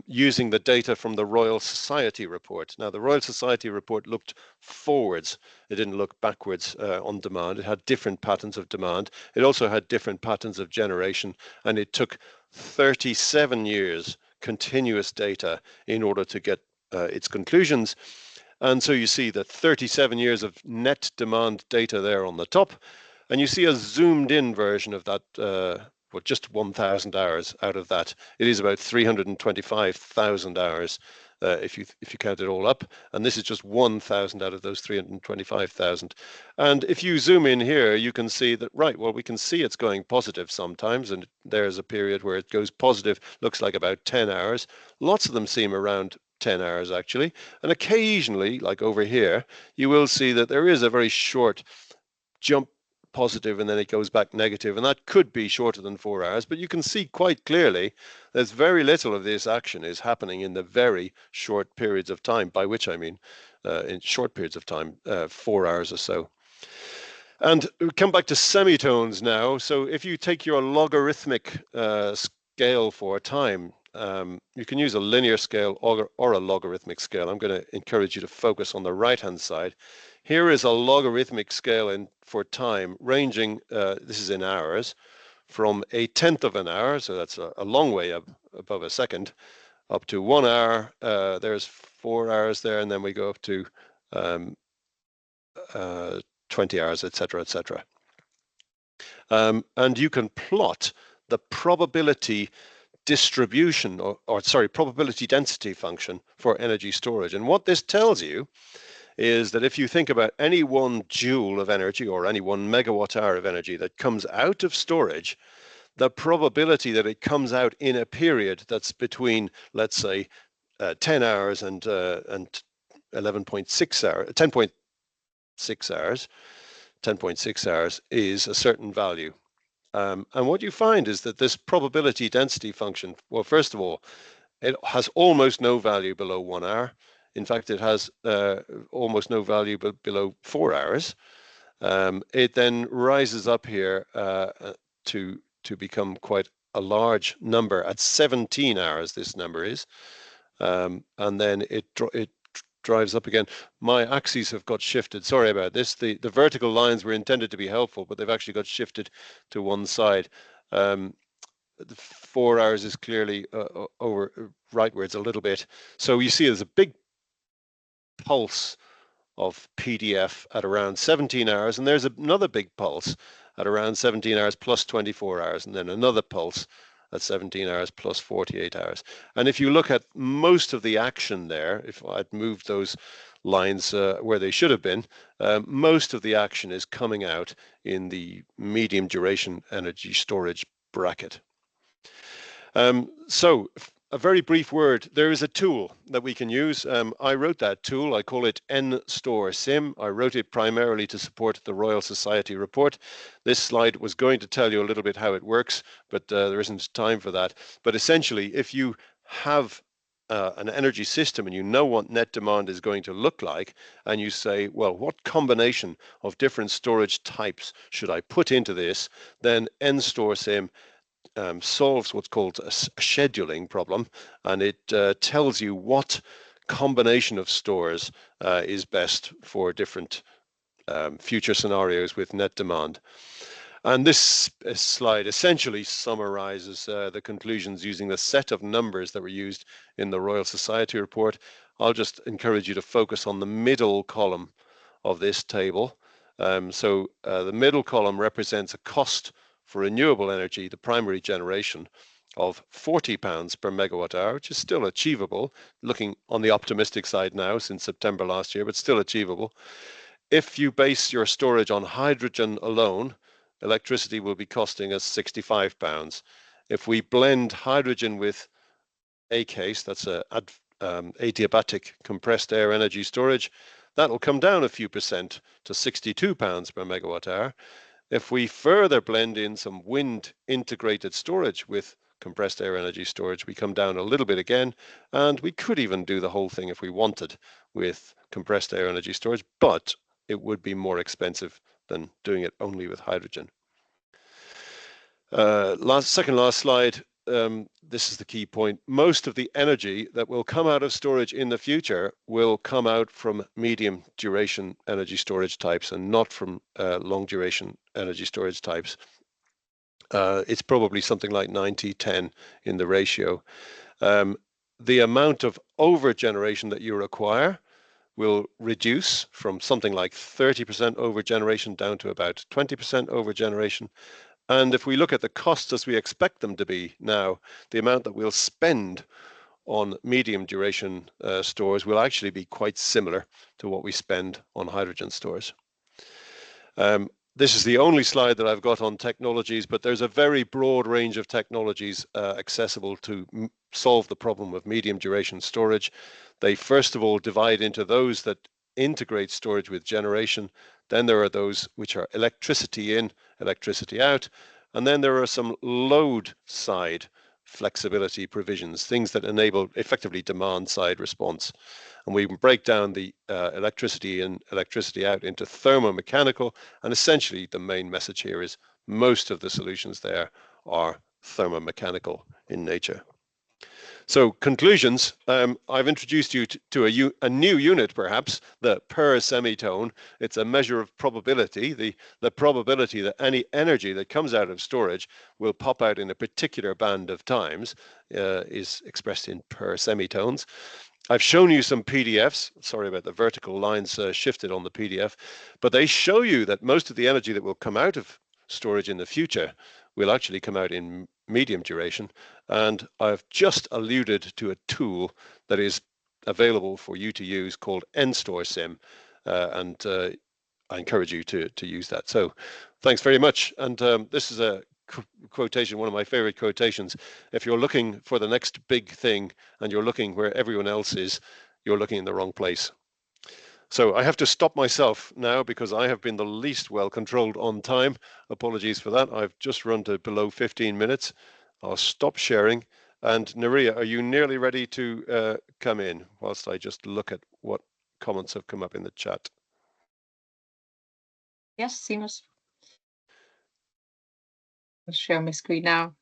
using the data from the Royal Society report. Now, the Royal Society report looked forwards. It didn't look backwards on demand. It had different patterns of demand. It also had different patterns of generation. And it took 37 years continuous data in order to get its conclusions. And so you see that 37 years of net demand data there on the top. And you see a zoomed in version of that, well, just 1,000 hours out of that. It is about 325,000 hours if you count it all up. And this is just 1,000 out of those 325,000. And if you zoom in here, you can see that, right, well, we can see it's going positive sometimes. And there's a period where it goes positive, looks like about 10 hours. Lots of them seem around 10 hours, actually. And occasionally, like over here, you will see that there is a very short jump positive and then it goes back negative, and that could be shorter than 4 hours, but you can see quite clearly there's very little of this action is happening in the very short periods of time, by which I mean in short periods of time, 4 hours or so. And we come back to semitones now. So if you take your logarithmic scale for time, you can use a linear scale or a logarithmic scale. I'm going to encourage you to focus on the right-hand side. Here is a logarithmic scale for time ranging, this is in hours, from 1/10 of an hour, so that's a long way up above a second, up to 1 hour. There's 4 hours there, and then we go up to 20 hours, etc., etc. And you can plot the probability distribution, probability density function for energy storage. And what this tells you is that if you think about any 1 joule of energy or any 1 megawatt hour of energy that comes out of storage, the probability that it comes out in a period that's between, let's say, 10 hours and 11.6 hours, 10.6 hours, 10.6 hours is a certain value. And what you find is that this probability density function, well, first of all, it has almost no value below 1 hour. In fact, it has almost no value below 4 hours. It then rises up here to become quite a large number at 17 hours. This number is, and then it drives up again. My axes have got shifted. Sorry about this. The vertical lines were intended to be helpful, but they've actually got shifted to one side. The 4 hours is clearly over rightwards a little bit. So you see there's a big pulse of PDF at around 17 hours, and there's another big pulse at around 17 hours plus 24 hours, and then another pulse at 17 hours plus 48 hours. And if you look at most of the action there, if I'd moved those lines where they should have been, most of the action is coming out in the medium duration energy storage bracket. So a very brief word, there is a tool that we can use. I wrote that tool, I call it NSTORE-SIM. I wrote it primarily to support the Royal Society report. This slide was going to tell you a little bit how it works, but there isn't time for that. But essentially, if you have an energy system and you know what net demand is going to look like, and you say, well, what combination of different storage types should I put into this, then NSTORE-SIM solves what's called a scheduling problem, and it tells you what combination of stores is best for different future scenarios with net demand. And this slide essentially summarizes the conclusions using the set of numbers that were used in the Royal Society report. I'll just encourage you to focus on the middle column of this table. So the middle column represents a cost for renewable energy, the primary generation, of £40 per megawatt hour, which is still achievable, looking on the optimistic side now since September last year, but still achievable. If you base your storage on hydrogen alone, electricity will be costing us £65. If we blend hydrogen with ACASE, that's adiabatic compressed air energy storage, that'll come down a few percent to £62 per megawatt hour. If we further blend in some wind integrated storage with compressed air energy storage, we come down a little bit again, and we could even do the whole thing if we wanted with compressed air energy storage, but it would be more expensive than doing it only with hydrogen. Second last slide. This is the key point. Most of the energy that will come out of storage in the future will come out from medium duration energy storage types and not from long duration energy storage types. It's probably something like 90-10 in the ratio. The amount of over generation that you require will reduce from something like 30% over generation down to about 20% over generation. And if we look at the costs as we expect them to be now, the amount that we'll spend on medium duration stores will actually be quite similar to what we spend on hydrogen stores. This is the only slide that I've got on technologies, but there's a very broad range of technologies accessible to solve the problem of medium duration storage. They first of all divide into those that integrate storage with generation. Then there are those which are electricity in, electricity out. And then there are some load side flexibility provisions, things that enable effectively demand side response. And we break down the electricity in, electricity out into thermomechanical. And essentially the main message here is most of the solutions there are thermomechanical in nature. So conclusions, I've introduced you to a new unit, perhaps, the per semitone. It's a measure of probability. The probability that any energy that comes out of storage will pop out in a particular band of times is expressed in per semitones. I've shown you some PDFs. Sorry about the vertical lines shifted on the PDF, but they show you that most of the energy that will come out of storage in the future will actually come out in medium duration. And I've just alluded to a tool that is available for you to use called NSTORE-SIM. And I encourage you to use that. So thanks very much. And this is a quotation, one of my favorite quotations. If you're looking for the next big thing and you're looking where everyone else is, you're looking in the wrong place. So I have to stop myself now because I have been the least well controlled on time. Apologies for that. I've just run to below 15 minutes. I'll stop sharing. And Naria, are you nearly ready to come in whilst I just look at what comments have come up in the chat? Yes, seamless. I'll share my screen now.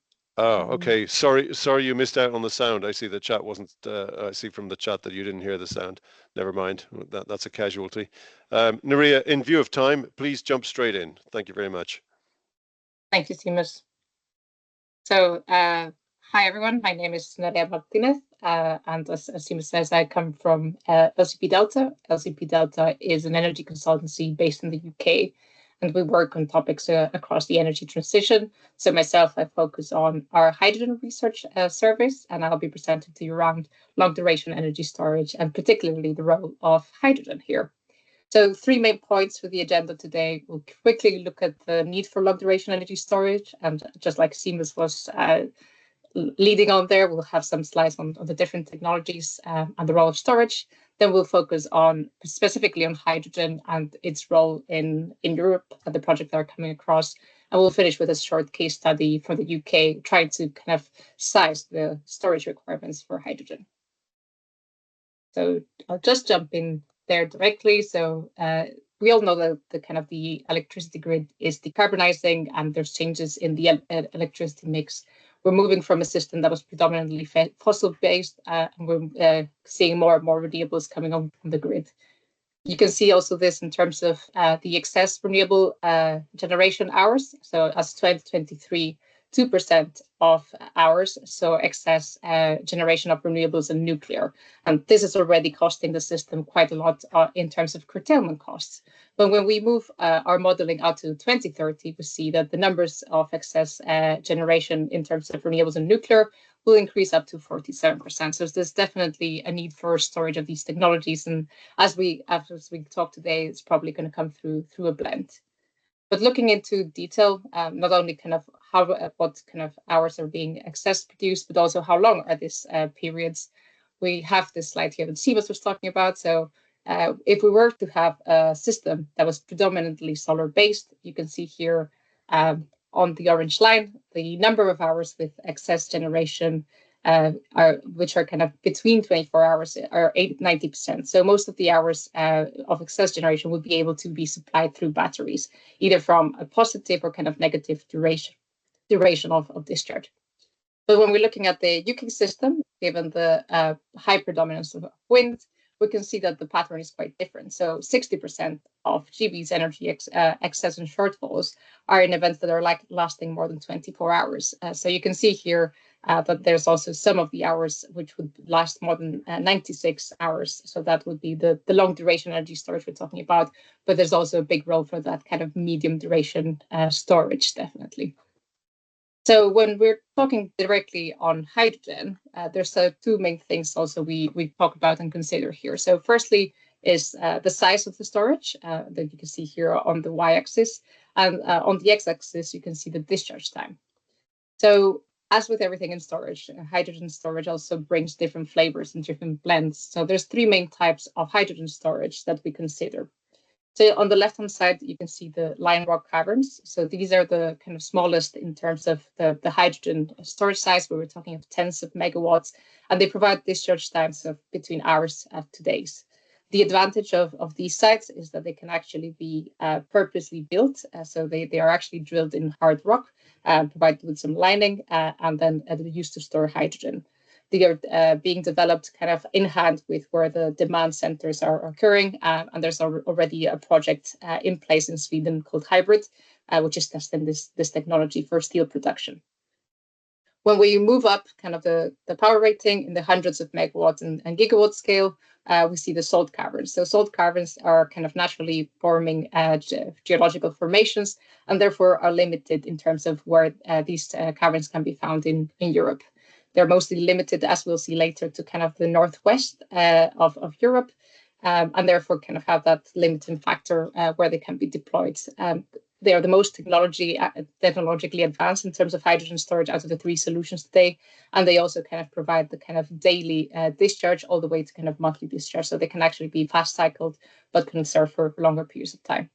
Oh, okay. Sorry, you missed out on the sound. I see the chat wasn't. I see from the chat that you didn't hear the sound. Never mind. That's a casualty. Naria, in view of time, please jump straight in. Thank you very much. Thank you, Seamus. So, hi everyone. My name is Naria Martinez, and as Seamus says, I come from LCP Delta. LCP Delta is an energy consultancy based in the UK, and we work on topics across the energy transition. So myself, I focus on our hydrogen research service, and I'll be presenting to you around long duration energy storage and particularly the role of hydrogen here. So 3 main points for the agenda today. We'll quickly look at the need for long duration energy storage, and just like Seamus was leading on there, we'll have some slides on the different technologies and the role of storage. Then we'll focus on specifically on hydrogen and its role in Europe and the projects that are coming across. And we'll finish with a short case study for the UK, trying to kind of size the storage requirements for hydrogen. So I'll just jump in there directly. So we all know that the electricity grid is decarbonizing, and there's changes in the electricity mix. We're moving from a system that was predominantly fossil-based, and we're seeing more and more renewables coming on the grid. You can see also this in terms of the excess renewable generation hours. So as 2023, 2% of hours, so excess generation of renewables and nuclear. And this is already costing the system quite a lot in terms of curtailment costs. But when we move our modeling out to 2030, we see that the numbers of excess generation in terms of renewables and nuclear will increase up to 47%. So there's definitely a need for storage of these technologies. And as we talk today, it's probably going to come through a blend. But looking into detail, not only kind of what kind of hours are being excess produced, but also how long are these periods. We have this slide here that Seamus was talking about. So if we were to have a system that was predominantly solar based, you can see here on the orange line, the number of hours with excess generation, which are kind of between 24 hours, are 90%. So most of the hours of excess generation would be able to be supplied through batteries, either from a positive or kind of negative duration of discharge. But when we're looking at the UK system, given the high predominance of wind, we can see that the pattern is quite different. So 60% of GB's energy excess and shortfalls are in events that are lasting more than 24 hours. So you can see here that there's also some of the hours which would last more than 96 hours. So that would be the long duration energy storage we're talking about. But there's also a big role for that kind of medium duration storage, definitely. So when we're talking directly on hydrogen, there's 2 main things also we talk about and consider here. So firstly is the size of the storage that you can see here on the y-axis, and on the x-axis you can see the discharge time. So as with everything in storage, hydrogen storage also brings different flavors and different blends. So there's 3 main types of hydrogen storage that we consider. So on the left-hand side, you can see the line rock caverns. So these are the kind of smallest in terms of the hydrogen storage size, where we're talking of tens of megawatts, and they provide discharge times of between hours to days. The advantage of these sites is that they can actually be purposely built. So they are actually drilled in hard rock, provided with some lining, and then used to store hydrogen. They are being developed kind of in hand with where the demand centers are occurring. And there's already a project in place in Sweden called Hybrid, which is testing this technology for steel production. When we move up kind of the power rating in the hundreds of megawatts and gigawatt scale, we see the salt caverns. So salt caverns are kind of naturally forming geological formations, and therefore are limited in terms of where these caverns can be found in Europe. They're mostly limited, as we'll see later, to kind of the northwest of Europe, and therefore kind of have that limiting factor where they can be deployed. They are the most technologically advanced in terms of hydrogen storage out of the 3 solutions today, and they also kind of provide the kind of daily discharge all the way to kind of monthly discharge, so they can actually be fast cycled, but can serve for longer periods of time.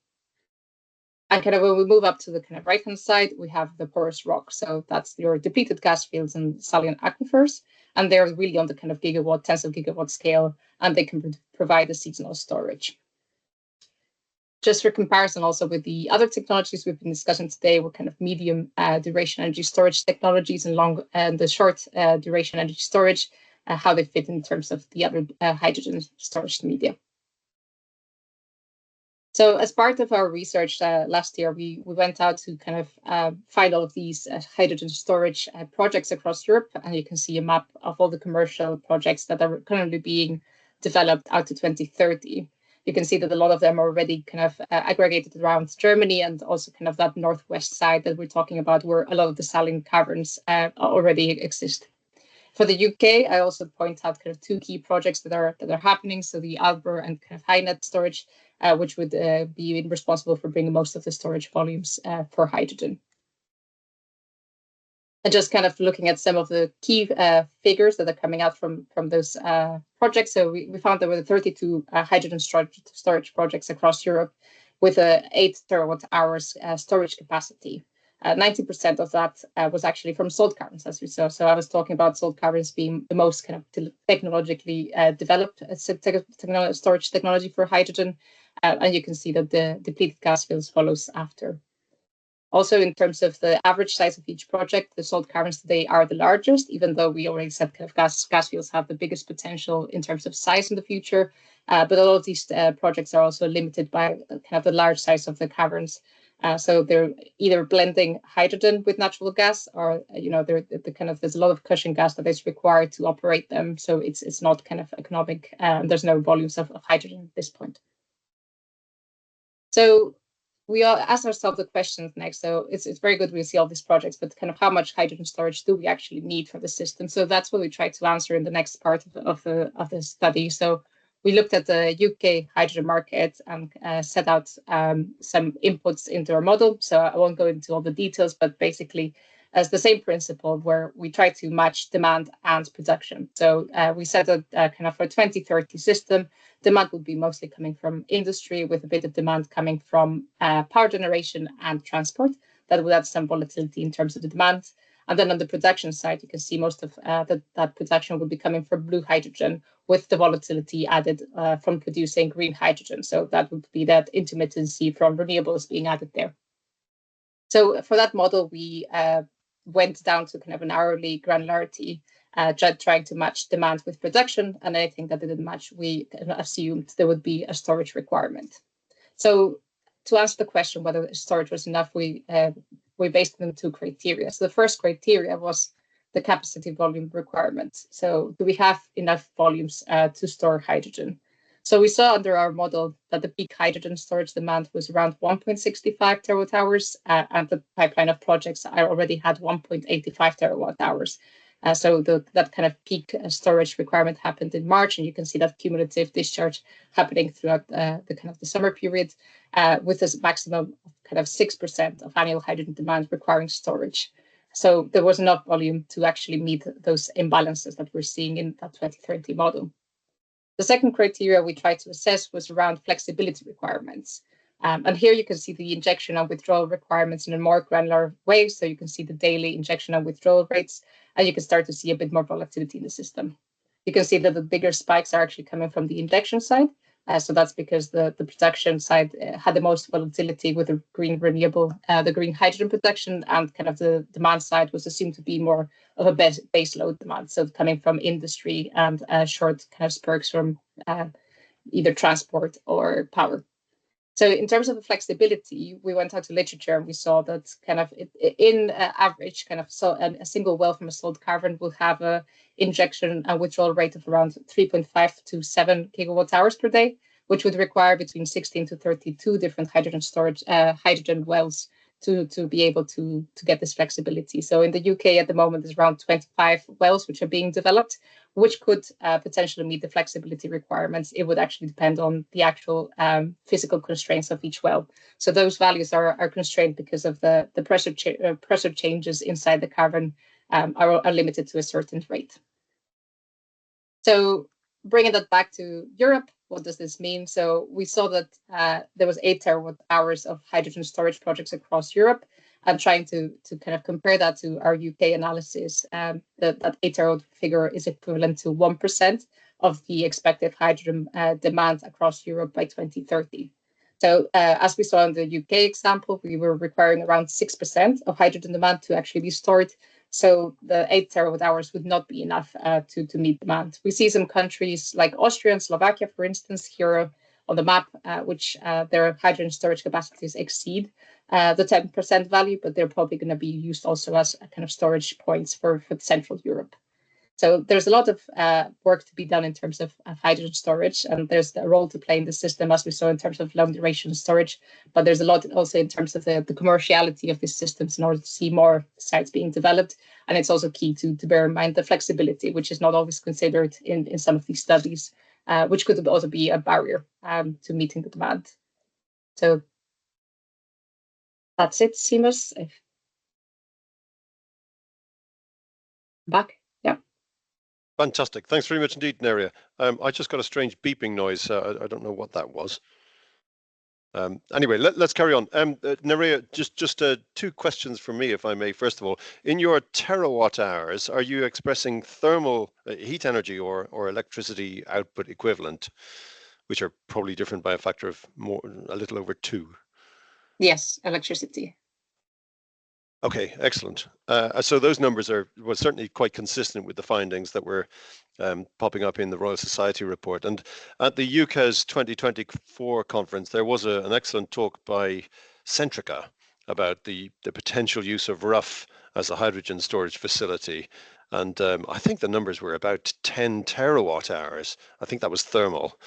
And kind of when we move up to the kind of right-hand side, we have the porous rock. So that's your depleted gas fields and saline aquifers. And they're really on the kind of tens of gigawatt scale, and they can provide a seasonal storage. Just for comparison also with the other technologies we've been discussing today, were kind of medium duration energy storage technologies and long and the short duration energy storage, how they fit in terms of the other hydrogen storage media. So as part of our research last year, we went out to kind of find all of these hydrogen storage projects across Europe, and you can see a map of all the commercial projects that are currently being developed out to 2030. You can see that a lot of them are already kind of aggregated around Germany, and also kind of that northwest side that we're talking about, where a lot of the saline caverns already exist. For the UK, I also point out kind of two key projects that are happening. So the Alber and kind of HyNet storage, which would be responsible for bringing most of the storage volumes for hydrogen. And just kind of looking at some of the key figures that are coming out from those projects. So we found there were 32 hydrogen storage projects across Europe with 8 terawatt hours storage capacity. 90% of that was actually from salt caverns, as we saw. So I was talking about salt caverns being the most kind of technologically developed storage technology for hydrogen. And you can see that the depleted gas fields follows after. Also, in terms of the average size of each project, the salt caverns today are the largest, even though we already said kind of gas fields have the biggest potential in terms of size in the future. But a lot of these projects are also limited by kind of the large size of the caverns. So they're either blending hydrogen with natural gas, or there's a lot of cushion gas that is required to operate them. So it's not kind of economic. There's no volumes of hydrogen at this point. So we all ask ourselves the questions next. So it's very good we see all these projects, but kind of how much hydrogen storage do we actually need for the system? So that's what we try to answer in the next part of the study. So we looked at the UK hydrogen market and set out some inputs into our model. So I won't go into all the details, but basically as the same principle where we try to match demand and production. So we said that kind of for 2030 system, demand would be mostly coming from industry with a bit of demand coming from power generation and transport. That would add some volatility in terms of the demand. And then on the production side, you can see most of that production would be coming from blue hydrogen, with the volatility added from producing green hydrogen. So that would be that intermittency from renewables being added there. So for that model, we went down to kind of an hourly granularity, trying to match demand with production. And anything that didn't match, we assumed there would be a storage requirement. So to answer the question whether storage was enough, we based it on 2 criteria. So the first criteria was the capacity volume requirement. So do we have enough volumes to store hydrogen? So we saw under our model that the peak hydrogen storage demand was around 1.65 terawatt hours, and the pipeline of projects already had 1.85 terawatt hours. So that kind of peak storage requirement happened in March, and you can see that cumulative discharge happening throughout the kind of the summer period, with this maximum of kind of 6% of annual hydrogen demand requiring storage. So there was enough volume to actually meet those imbalances that we're seeing in that 2030 model. The second criteria we tried to assess was around flexibility requirements. And here you can see the injection and withdrawal requirements in a more granular way. So you can see the daily injection and withdrawal rates, and you can start to see a bit more volatility in the system. You can see that the bigger spikes are actually coming from the injection side. So that's because the production side had the most volatility with the green renewable, the green hydrogen production, and kind of the demand side was assumed to be more of a base load demand. So coming from industry and short kind of spurts from either transport or power. So in terms of the flexibility, we went out to literature and we saw that kind of in average, kind of a single well from a salt cavern will have a injection and withdrawal rate of around 3.5 to 7 gigawatt hours per day, which would require between 16 to 32 different hydrogen storage, hydrogen wells to be able to get this flexibility. So in the UK at the moment, there's around 25 wells which are being developed, which could potentially meet the flexibility requirements. It would actually depend on the actual physical constraints of each well. So those values are constrained because of the pressure changes inside the cavern are limited to a certain rate. So bringing that back to Europe, what does this mean? So we saw that there was 8 terawatt hours of hydrogen storage projects across Europe. I'm trying to kind of compare that to our UK analysis. That 8 terawatt figure is equivalent to 1% of the expected hydrogen demand across Europe by 2030. So as we saw in the UK example, we were requiring around 6% of hydrogen demand to actually be stored. So the 8 terawatt hours would not be enough to meet demand. We see some countries like Austria and Slovakia, for instance, here on the map, which their hydrogen storage capacities exceed the 10% value, but they're probably going to be used also as a kind of storage points for Central Europe. So there's a lot of work to be done in terms of hydrogen storage, and there's a role to play in the system, as we saw in terms of long duration storage. But there's a lot also in terms of the commerciality of these systems in order to see more sites being developed. And it's also key to bear in mind the flexibility, which is not always considered in some of these studies, which could also be a barrier to meeting the demand. So that's it, Seamus. Back. Yeah. Fantastic. Thanks very much indeed, Neria. I just got a strange beeping noise. I don't know what that was. Anyway, let's carry on. Neria, just 2 questions for me, if I may. First of all, in your terawatt hours, are you expressing thermal heat energy or electricity output equivalent, which are probably different by a factor of a little over 2? Yes, electricity. Okay, excellent. So those numbers were certainly quite consistent with the findings that were popping up in the Royal Society report. And at the UK's 2024 conference, there was an excellent talk by Centrica about the potential use of Rough as a hydrogen storage facility. And I think the numbers were about 10 terawatt hours. I think that was thermal.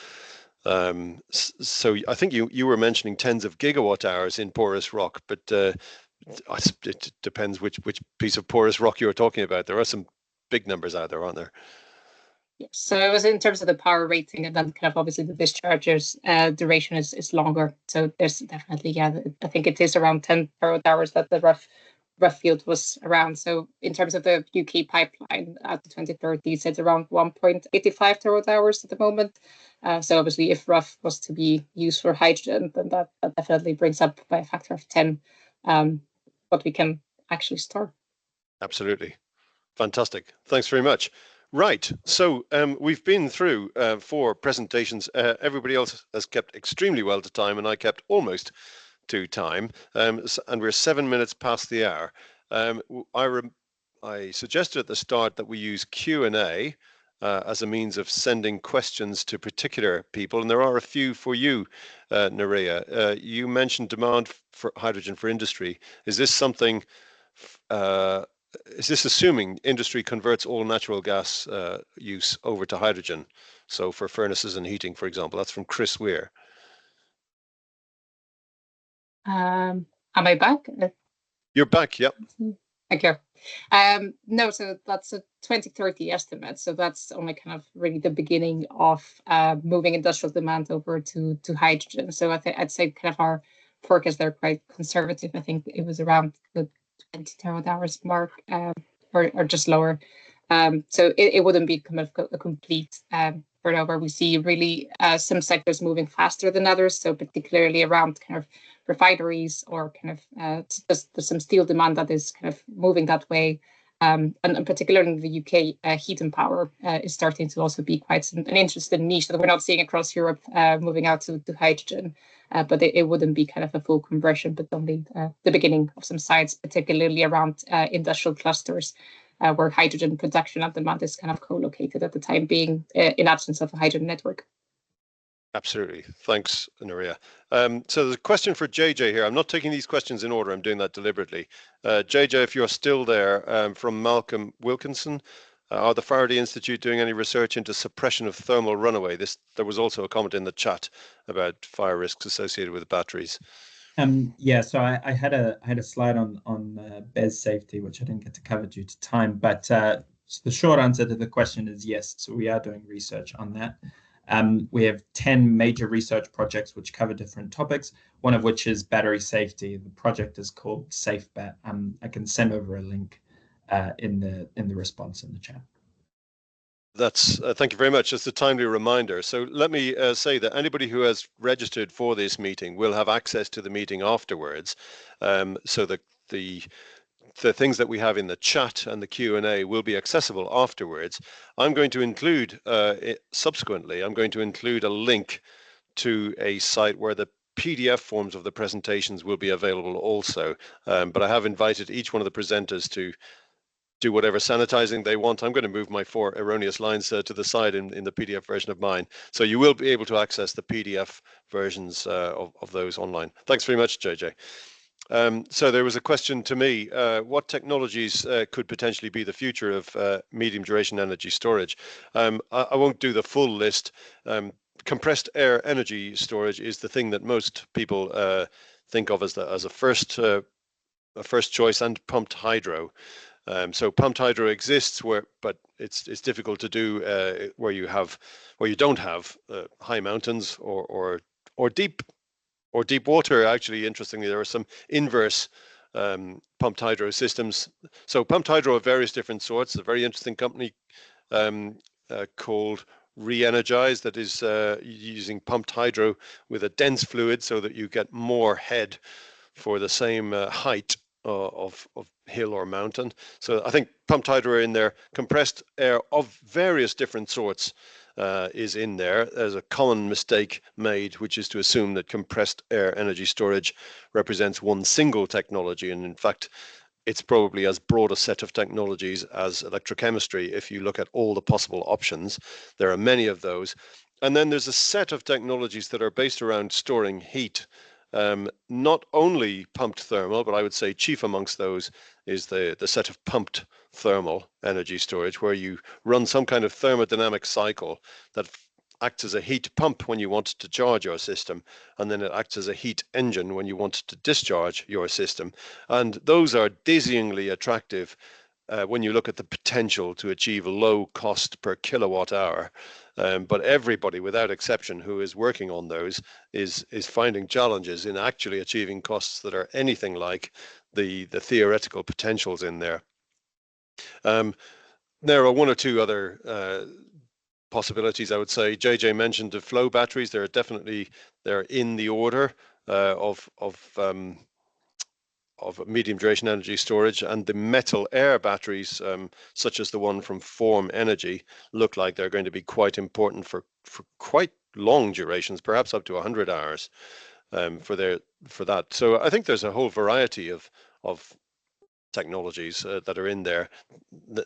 So I think you were mentioning tens of gigawatt hours in porous rock, but it depends which piece of porous rock you're talking about. There are some big numbers out there, aren't there? Yes. So it was in terms of the power rating, and then kind of obviously the discharges duration is longer. So there's definitely, I think it is around 10 terawatt hours that the rough field was around. So in terms of the UK pipeline at the 2030s, it's around 1.85 terawatt hours at the moment. So obviously, if rough was to be used for hydrogen, then that definitely brings up by a factor of 10 what we can actually store. Absolutely. Fantastic. Thanks very much. Right. So we've been through 4 presentations. Everybody else has kept extremely well to time, and I kept almost to time. And we're 7 minutes past the hour. I suggested at the start that we use Q&A as a means of sending questions to particular people, and there are a few for you, Nerea. You mentioned demand for hydrogen for industry. Is this something? Is this assuming industry converts all natural gas use over to hydrogen? So for furnaces and heating, for example. That's from Chris Weir. Am I back? You're back. Yep. Okay. No, so that's a 2030 estimate. So that's only kind of really the beginning of moving industrial demand over to hydrogen. So I'd say kind of our forecasts are quite conservative. I think it was around the 20 terawatt hours mark, or just lower. So it wouldn't be kind of a complete turnover. We see really some sectors moving faster than others. So particularly around kind of refineries, or kind of there's some steel demand that is kind of moving that way. And particularly in the UK, heat and power is starting to also be quite an interesting niche that we're not seeing across Europe moving out to hydrogen. But it wouldn't be kind of a full conversion, but only the beginning of some sites, particularly around industrial clusters where hydrogen production and demand is kind of co-located at the time being, in absence of a hydrogen network. Absolutely. Thanks, Nerea. So there's a question for JJ here. I'm not taking these questions in order. I'm doing that deliberately. JJ, if you're still there, from Malcolm Wilkinson, are the Faraday Institute doing any research into suppression of thermal runaway? There was also a comment in the chat about fire risks associated with batteries. Yeah, so I had a slide on BESS safety, which I didn't get to cover due to time. But so the short answer to the question is yes. So we are doing research on that. We have 10 major research projects which cover different topics, one of which is battery safety. The project is called SafeBet. I can send over a link in the response in the chat. That's thank you very much. It's a timely reminder. So let me say that anybody who has registered for this meeting will have access to the meeting afterwards. So the things that we have in the chat and the Q&A will be accessible afterwards. I'm going to include subsequently, I'm going to include a link to a site where the PDF forms of the presentations will be available also. But I have invited each one of the presenters to do whatever sanitizing they want. I'm going to move my 4 erroneous lines to the side in the PDF version of mine. So you will be able to access the PDF versions of those online. Thanks very much, JJ. So there was a question to me, what technologies could potentially be the future of medium duration energy storage? I won't do the full list. Compressed air energy storage is the thing that most people think of as a first choice, and pumped hydro. So pumped hydro exists but it's difficult to do where you don't have high mountains or deep water. Actually, interestingly, there are some inverse pumped hydro systems. So pumped hydro of various different sorts. A very interesting company called Re-Energize that is using pumped hydro with a dense fluid so that you get more head for the same height of hill or mountain. So I think pumped hydro are in there. Compressed air of various different sorts is in there. There's a common mistake made, which is to assume that compressed air energy storage represents one single technology, and in fact it's probably as broad a set of technologies as electrochemistry. If you look at all the possible options, there are many of those. And then there's a set of technologies that are based around storing heat. Not only pumped thermal, but I would say chief amongst those is the set of pumped thermal energy storage, where you run some kind of thermodynamic cycle that acts as a heat pump when you want to charge your system, and then it acts as a heat engine when you want to discharge your system. And those are dizzyingly attractive when you look at the potential to achieve a low cost per kilowatt hour. But everybody, without exception, who is working on those is finding challenges in actually achieving costs that are anything like the theoretical potentials in there. There are one or two other possibilities, I would say. JJ mentioned the flow batteries. They're in the order of medium duration energy storage, and the metal air batteries, such as the one from Form Energy, look like they're going to be quite important for quite long durations, perhaps up to 100 hours for that. So I think there's a whole variety of technologies that are in there.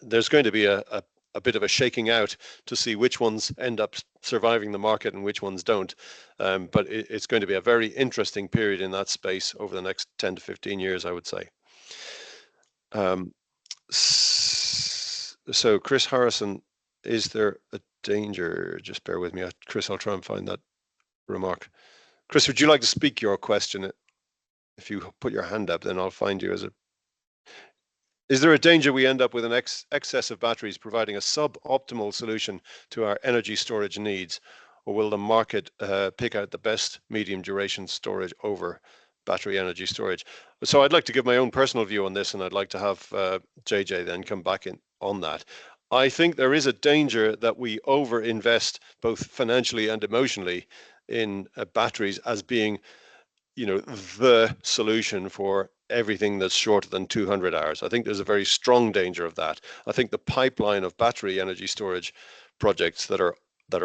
There's going to be a bit of a shaking out to see which ones end up surviving the market and which ones don't. But it's going to be a very interesting period in that space over the next 10 to 15 years, I would say. So Chris Harrison, is there a danger? Just bear with me, Chris, I'll try and find that remark. Chris, would you like to speak your question? If you put your hand up, then I'll find you as a... Is there a danger we end up with an excess of batteries providing a suboptimal solution to our energy storage needs, or will the market pick out the best medium duration storage over battery energy storage? So I'd like to give my own personal view on this, and I'd like to have JJ then come back in on that. I think there is a danger that we overinvest both financially and emotionally in batteries as being, the solution for everything that's shorter than 200 hours. I think there's a very strong danger of that. I think the pipeline of battery energy storage projects that are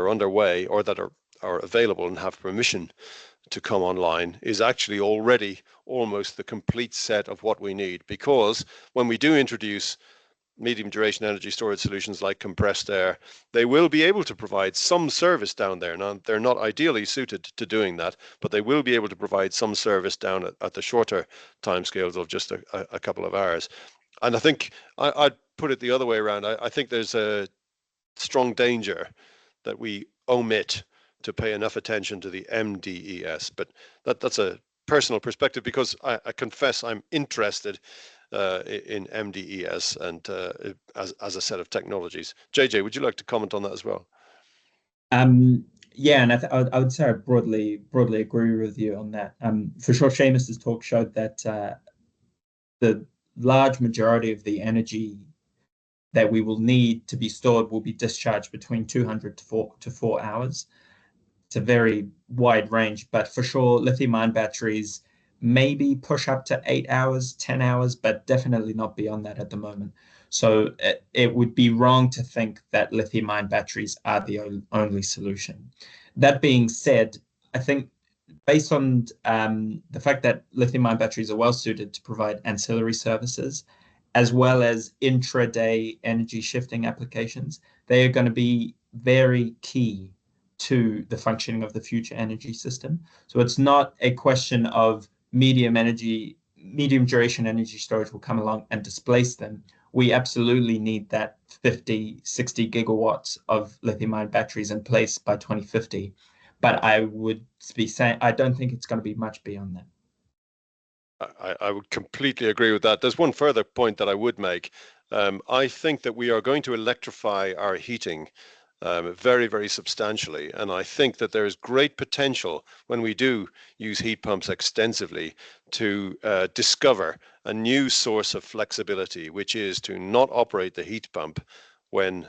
underway or that are available and have permission to come online is actually already almost the complete set of what we need, because when we do introduce medium duration energy storage solutions like compressed air, they will be able to provide some service down there. Now, they're not ideally suited to doing that, but they will be able to provide some service down at the shorter timescales of just a couple of hours. And I think I'd put it the other way around. I think there's a strong danger that we omit to pay enough attention to the MDES, but that's a personal perspective, because I confess I'm interested in MDES and as a set of technologies. JJ, would you like to comment on that as well? Yeah, and I would say I broadly agree with you on that. For sure, Seamus's talk showed that the large majority of the energy that we will need to be stored will be discharged between 200 to 4 hours. It's a very wide range, but for sure, lithium-ion batteries maybe push up to 8 hours, 10 hours, but definitely not beyond that at the moment. So it would be wrong to think that lithium-ion batteries are the only solution. That being said, I think based on the fact that lithium-ion batteries are well suited to provide ancillary services, as well as intraday energy shifting applications, they are going to be very key to the functioning of the future energy system. So it's not a question of medium duration energy storage will come along and displace them. We absolutely need that 50, 60 gigawatts of lithium-ion batteries in place by 2050. But I would be saying, I don't think it's going to be much beyond that. I would completely agree with that. There's one further point that I would make. I think that we are going to electrify our heating very, very substantially. And I think that there is great potential when we do use heat pumps extensively to discover a new source of flexibility, which is to not operate the heat pump when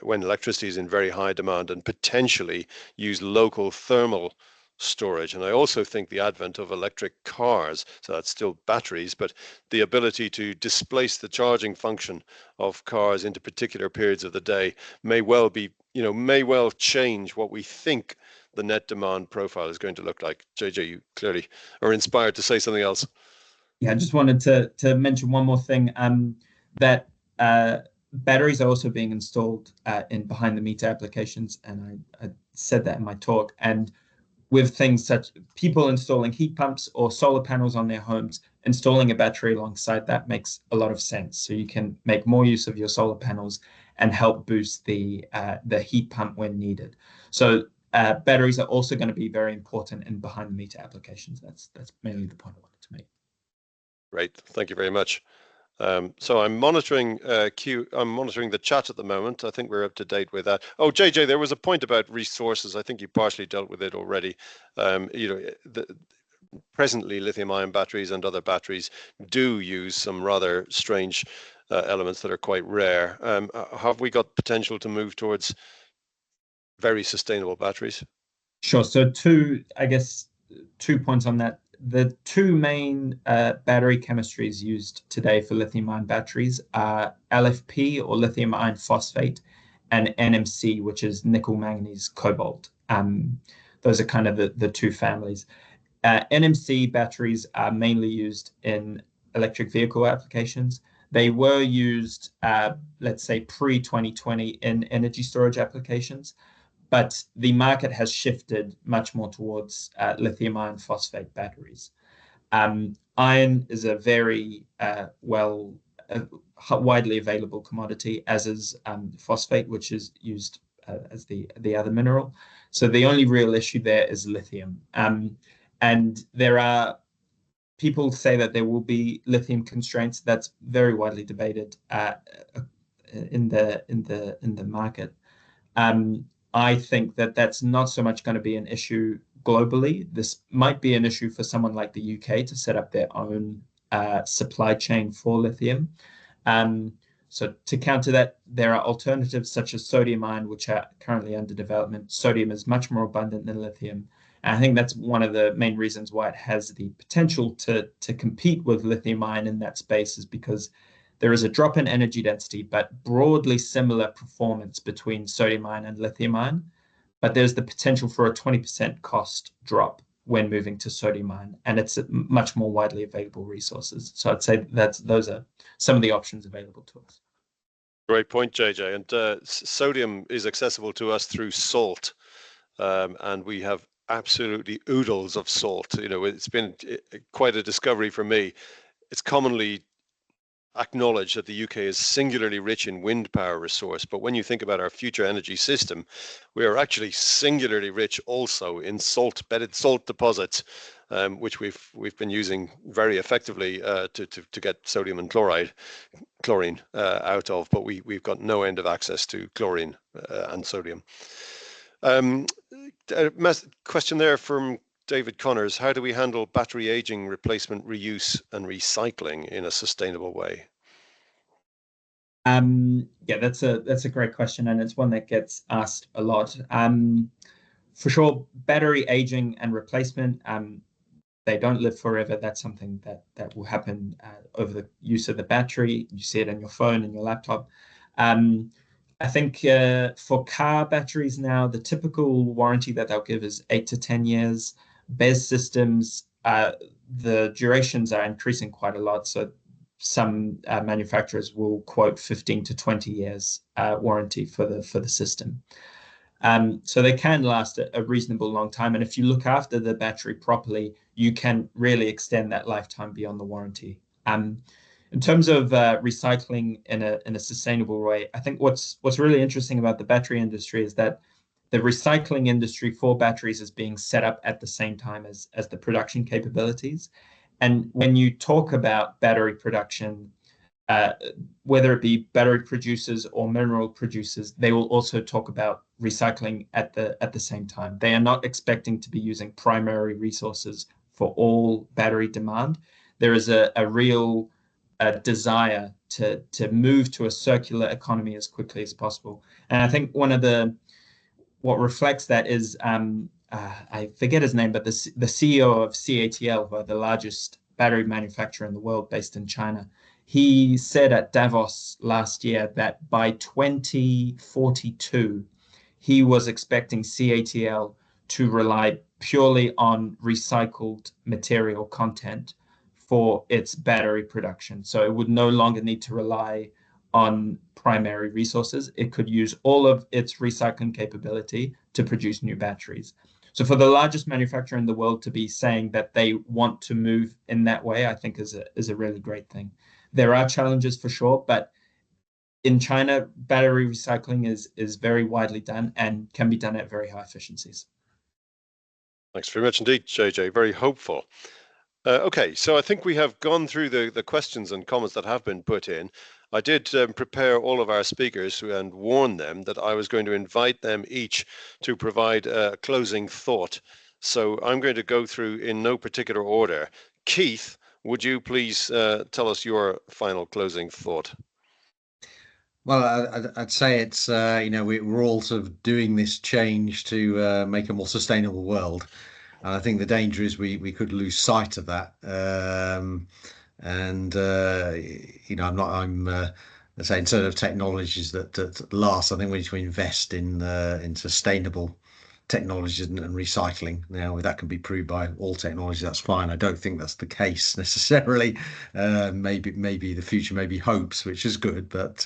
when electricity is in very high demand, and potentially use local thermal storage. And I also think the advent of electric cars, so that's still batteries, but the ability to displace the charging function of cars into particular periods of the day may well be, may well change what we think the net demand profile is going to look like. JJ, you clearly are inspired to say something else. Yeah, I just wanted to mention one more thing, that batteries are also being installed in behind the meter applications, and I said that in my talk. And with things such people installing heat pumps or solar panels on their homes, installing a battery alongside that makes a lot of sense. So you can make more use of your solar panels and help boost the heat pump when needed. So batteries are also going to be very important in behind the meter applications. That's mainly the point I wanted to make. Great, thank you very much. So I'm monitoring I'm monitoring the chat at the moment. I think we're up to date with that. Oh, JJ, there was a point about resources. I think you partially dealt with it already. Presently, lithium-ion batteries and other batteries do use some rather strange elements that are quite rare. Have we got potential to move towards very sustainable batteries? Sure. So two points on that. The two main battery chemistries used today for lithium-ion batteries are LFP, or lithium iron phosphate, and NMC, which is nickel, manganese, cobalt. Those are kind of the two families. NMC batteries are mainly used in electric vehicle applications. They were used, let's say, pre-2020 in energy storage applications. But the market has shifted much more towards lithium iron phosphate batteries. Iron is a very widely available commodity, as is phosphate, which is used as the other mineral. So the only real issue there is lithium. And there are people say that there will be lithium constraints. That's very widely debated in the market. I think that that's not so much going to be an issue globally. This might be an issue for someone like the UK to set up their own supply chain for lithium. So to counter that, there are alternatives such as sodium ion, which are currently under development. Sodium is much more abundant than lithium. And I think that's one of the main reasons why it has the potential to compete with lithium ion in that space, is because there is a drop in energy density, but broadly similar performance between sodium ion and lithium ion. But there's the potential for a 20% cost drop when moving to sodium ion, and it's much more widely available resources. So I'd say those are some of the options available to us. Great point, JJ. And sodium is accessible to us through salt, and we have absolutely oodles of salt. It's been quite a discovery for me. It's commonly acknowledge that the UK is singularly rich in wind power resource, but when you think about our future energy system, we are actually singularly rich also in bedded salt deposits, which we've been using very effectively to get sodium and chlorine out of, but we've got no end of access to chlorine and sodium. Question there from David Connors: how do we handle battery aging, replacement, reuse, and recycling in a sustainable way? Yeah, that's a great question, and it's one that gets asked a lot. For sure, battery aging and replacement, they don't live forever. That's something that will happen over the use of the battery. You see it in your phone and your laptop. I think for car batteries now, the typical warranty that they'll give is 8 to 10 years. BESS systems, the durations are increasing quite a lot. So some manufacturers will quote 15 to 20 years warranty for the system. So they can last a reasonable long time. And if you look after the battery properly, you can really extend that lifetime beyond the warranty. In terms of recycling in a sustainable way, I think what's really interesting about the battery industry is that the recycling industry for batteries is being set up at the same time as the production capabilities. And when you talk about battery production, whether it be battery producers or mineral producers, they will also talk about recycling at the same time. They are not expecting to be using primary resources for all battery demand. There is a real desire to move to a circular economy as quickly as possible. And I think what reflects that is I forget his name, but the CEO of CATL, who are the largest battery manufacturer in the world based in China, he said at Davos last year that by 2042, he was expecting CATL to rely purely on recycled material content for its battery production. So it would no longer need to rely on primary resources. It could use all of its recycling capability to produce new batteries. So for the largest manufacturer in the world to be saying that they want to move in that way, I think is a really great thing. There are challenges for sure, but in China, battery recycling is very widely done and can be done at very high efficiencies. Thanks very much indeed, JJ. Very hopeful. Okay, so I think we have gone through the questions and comments that have been put in. I did prepare all of our speakers and warn them that I was going to invite them each to provide a closing thought. So I'm going to go through in no particular order. Keith, would you please tell us your final closing thought? Well, I'd say it's, we're all sort of doing this change to make a more sustainable world. And I think the danger is we could lose sight of that. Let's say in terms of technologies that last, I think we need to invest in sustainable technologies and recycling. Now, that can be proved by all technology, that's fine. I don't think that's the case necessarily. Maybe the future maybe hopes, which is good, but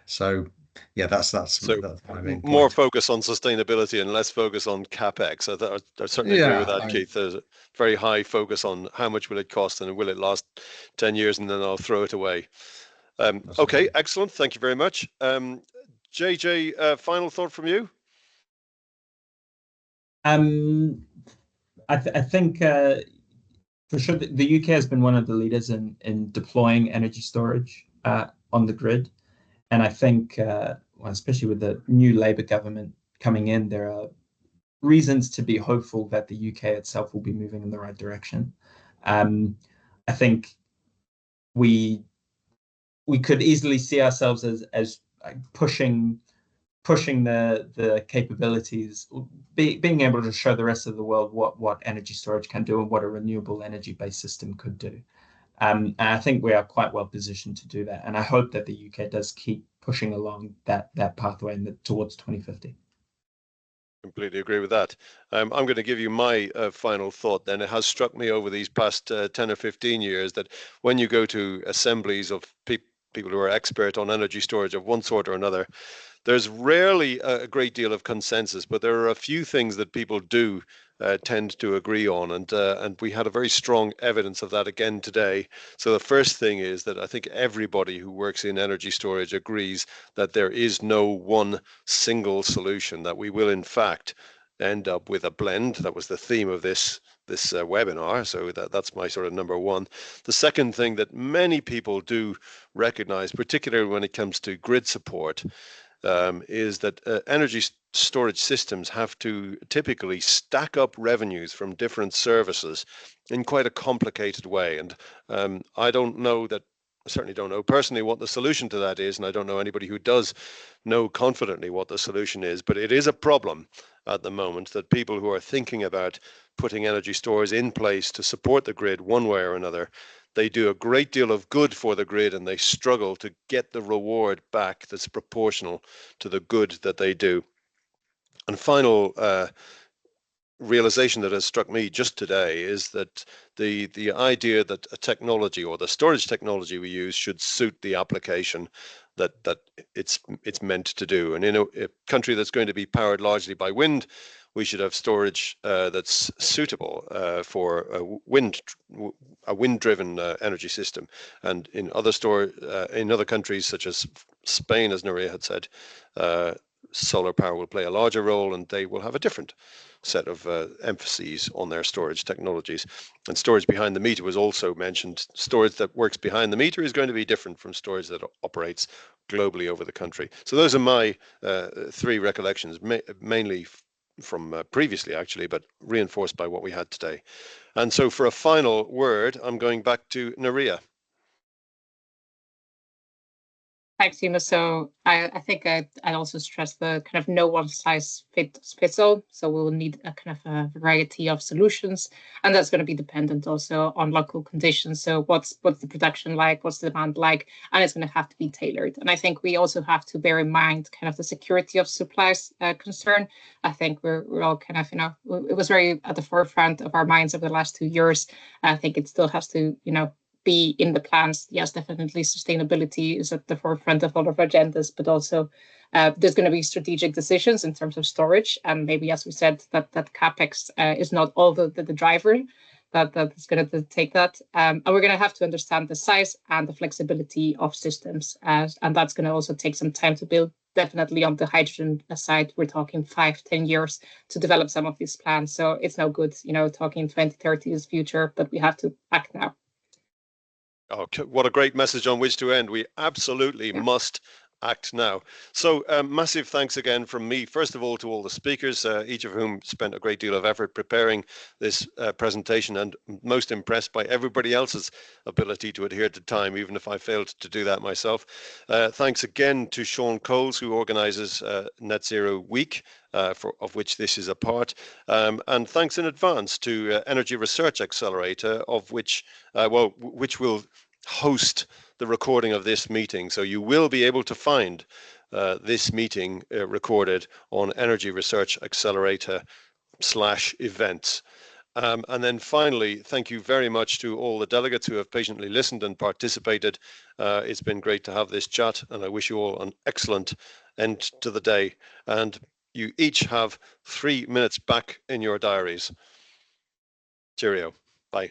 so yeah, that's my main more point. focus on sustainability and less focus on capex. I certainly agree with that, Keith. There's a very high focus on how much will it cost and will it last 10 years and then I'll throw it away. Okay, excellent. Thank you very much. JJ, final thought from you? I think for sure the UK has been one of the leaders in deploying energy storage on the grid. And I think, well, especially with the new Labour government coming in, there are reasons to be hopeful that the UK itself will be moving in the right direction. I think we could easily see ourselves as pushing the capabilities, being able to show the rest of the world what energy storage can do and what a renewable energy-based system could do. And I think we are quite well positioned to do that. And I hope that the UK does keep pushing along that pathway towards 2050. Completely agree with that. I'm going to give you my final thought then. It has struck me over these past 10 or 15 years that when you go to assemblies of people who are expert on energy storage of one sort or another, there's rarely a great deal of consensus, but there are a few things that people do tend to agree on, and we had a very strong evidence of that again today. So the first thing is that I think everybody who works in energy storage agrees that there is no one single solution, that we will in fact end up with a blend. That was the theme of this webinar, so that's my sort of number one. The second thing that many people do recognize, particularly when it comes to grid support, is that energy storage systems have to typically stack up revenues from different services in quite a complicated way. And I certainly don't know personally what the solution to that is, and I don't know anybody who does know confidently what the solution is, but it is a problem at the moment that people who are thinking about putting energy stores in place to support the grid one way or another, they do a great deal of good for the grid, and they struggle to get the reward back that's proportional to the good that they do. And final realization that has struck me just today is that the idea that a technology or the storage technology we use should suit the application that it's meant to do. And in a country that's going to be powered largely by wind, we should have storage that's suitable for a wind-driven energy system. And in other countries such as Spain, as Nuria had said, solar power will play a larger role, and they will have a different set of emphases on their storage technologies. And storage behind the meter was also mentioned. Storage that works behind the meter is going to be different from storage that operates globally over the country. So those are my three recollections, mainly from previously actually, but reinforced by what we had today. And so for a final word, I'm going back to Nuria. Thanks, Seamus. So I think I also stress the kind of no one size fits all. So we will need a kind of a variety of solutions, and that's going to be dependent also on local conditions. So what's the production like, what's the demand like, and it's going to have to be tailored. And I think we also have to bear in mind kind of the security of supplies concern. I think we're all kind of, it was very at the forefront of our minds over the last 2 years. I think it still has to, be in the plans. Yes, definitely sustainability is at the forefront of all of our agendas, but also there's going to be strategic decisions in terms of storage. And maybe, as we said, that CapEx is not all the driver that's going to take that. And we're going to have to understand the size and the flexibility of systems. And that's going to also take some time to build. Definitely on the hydrogen side, we're talking 5-10 years to develop some of these plans. So it's no good, talking 2030 is future, but we have to act now. Oh, what a great message on which to end. We absolutely must act now. So massive thanks again from me, first of all, to all the speakers, each of whom spent a great deal of effort preparing this presentation, and most impressed by everybody else's ability to adhere to time, even if I failed to do that myself. Thanks again to Sean Coles, who organises Net Zero Week, of which this is a part, and thanks in advance to Energy Research Accelerator, of which will host the recording of this meeting. So you will be able to find this meeting recorded on Energy Research Accelerator /events. And then finally, thank you very much to all the delegates who have patiently listened and participated. It's been great to have this chat, and I wish you all an excellent end to the day. And you each have 3 minutes back in your diaries. Cheerio. Bye.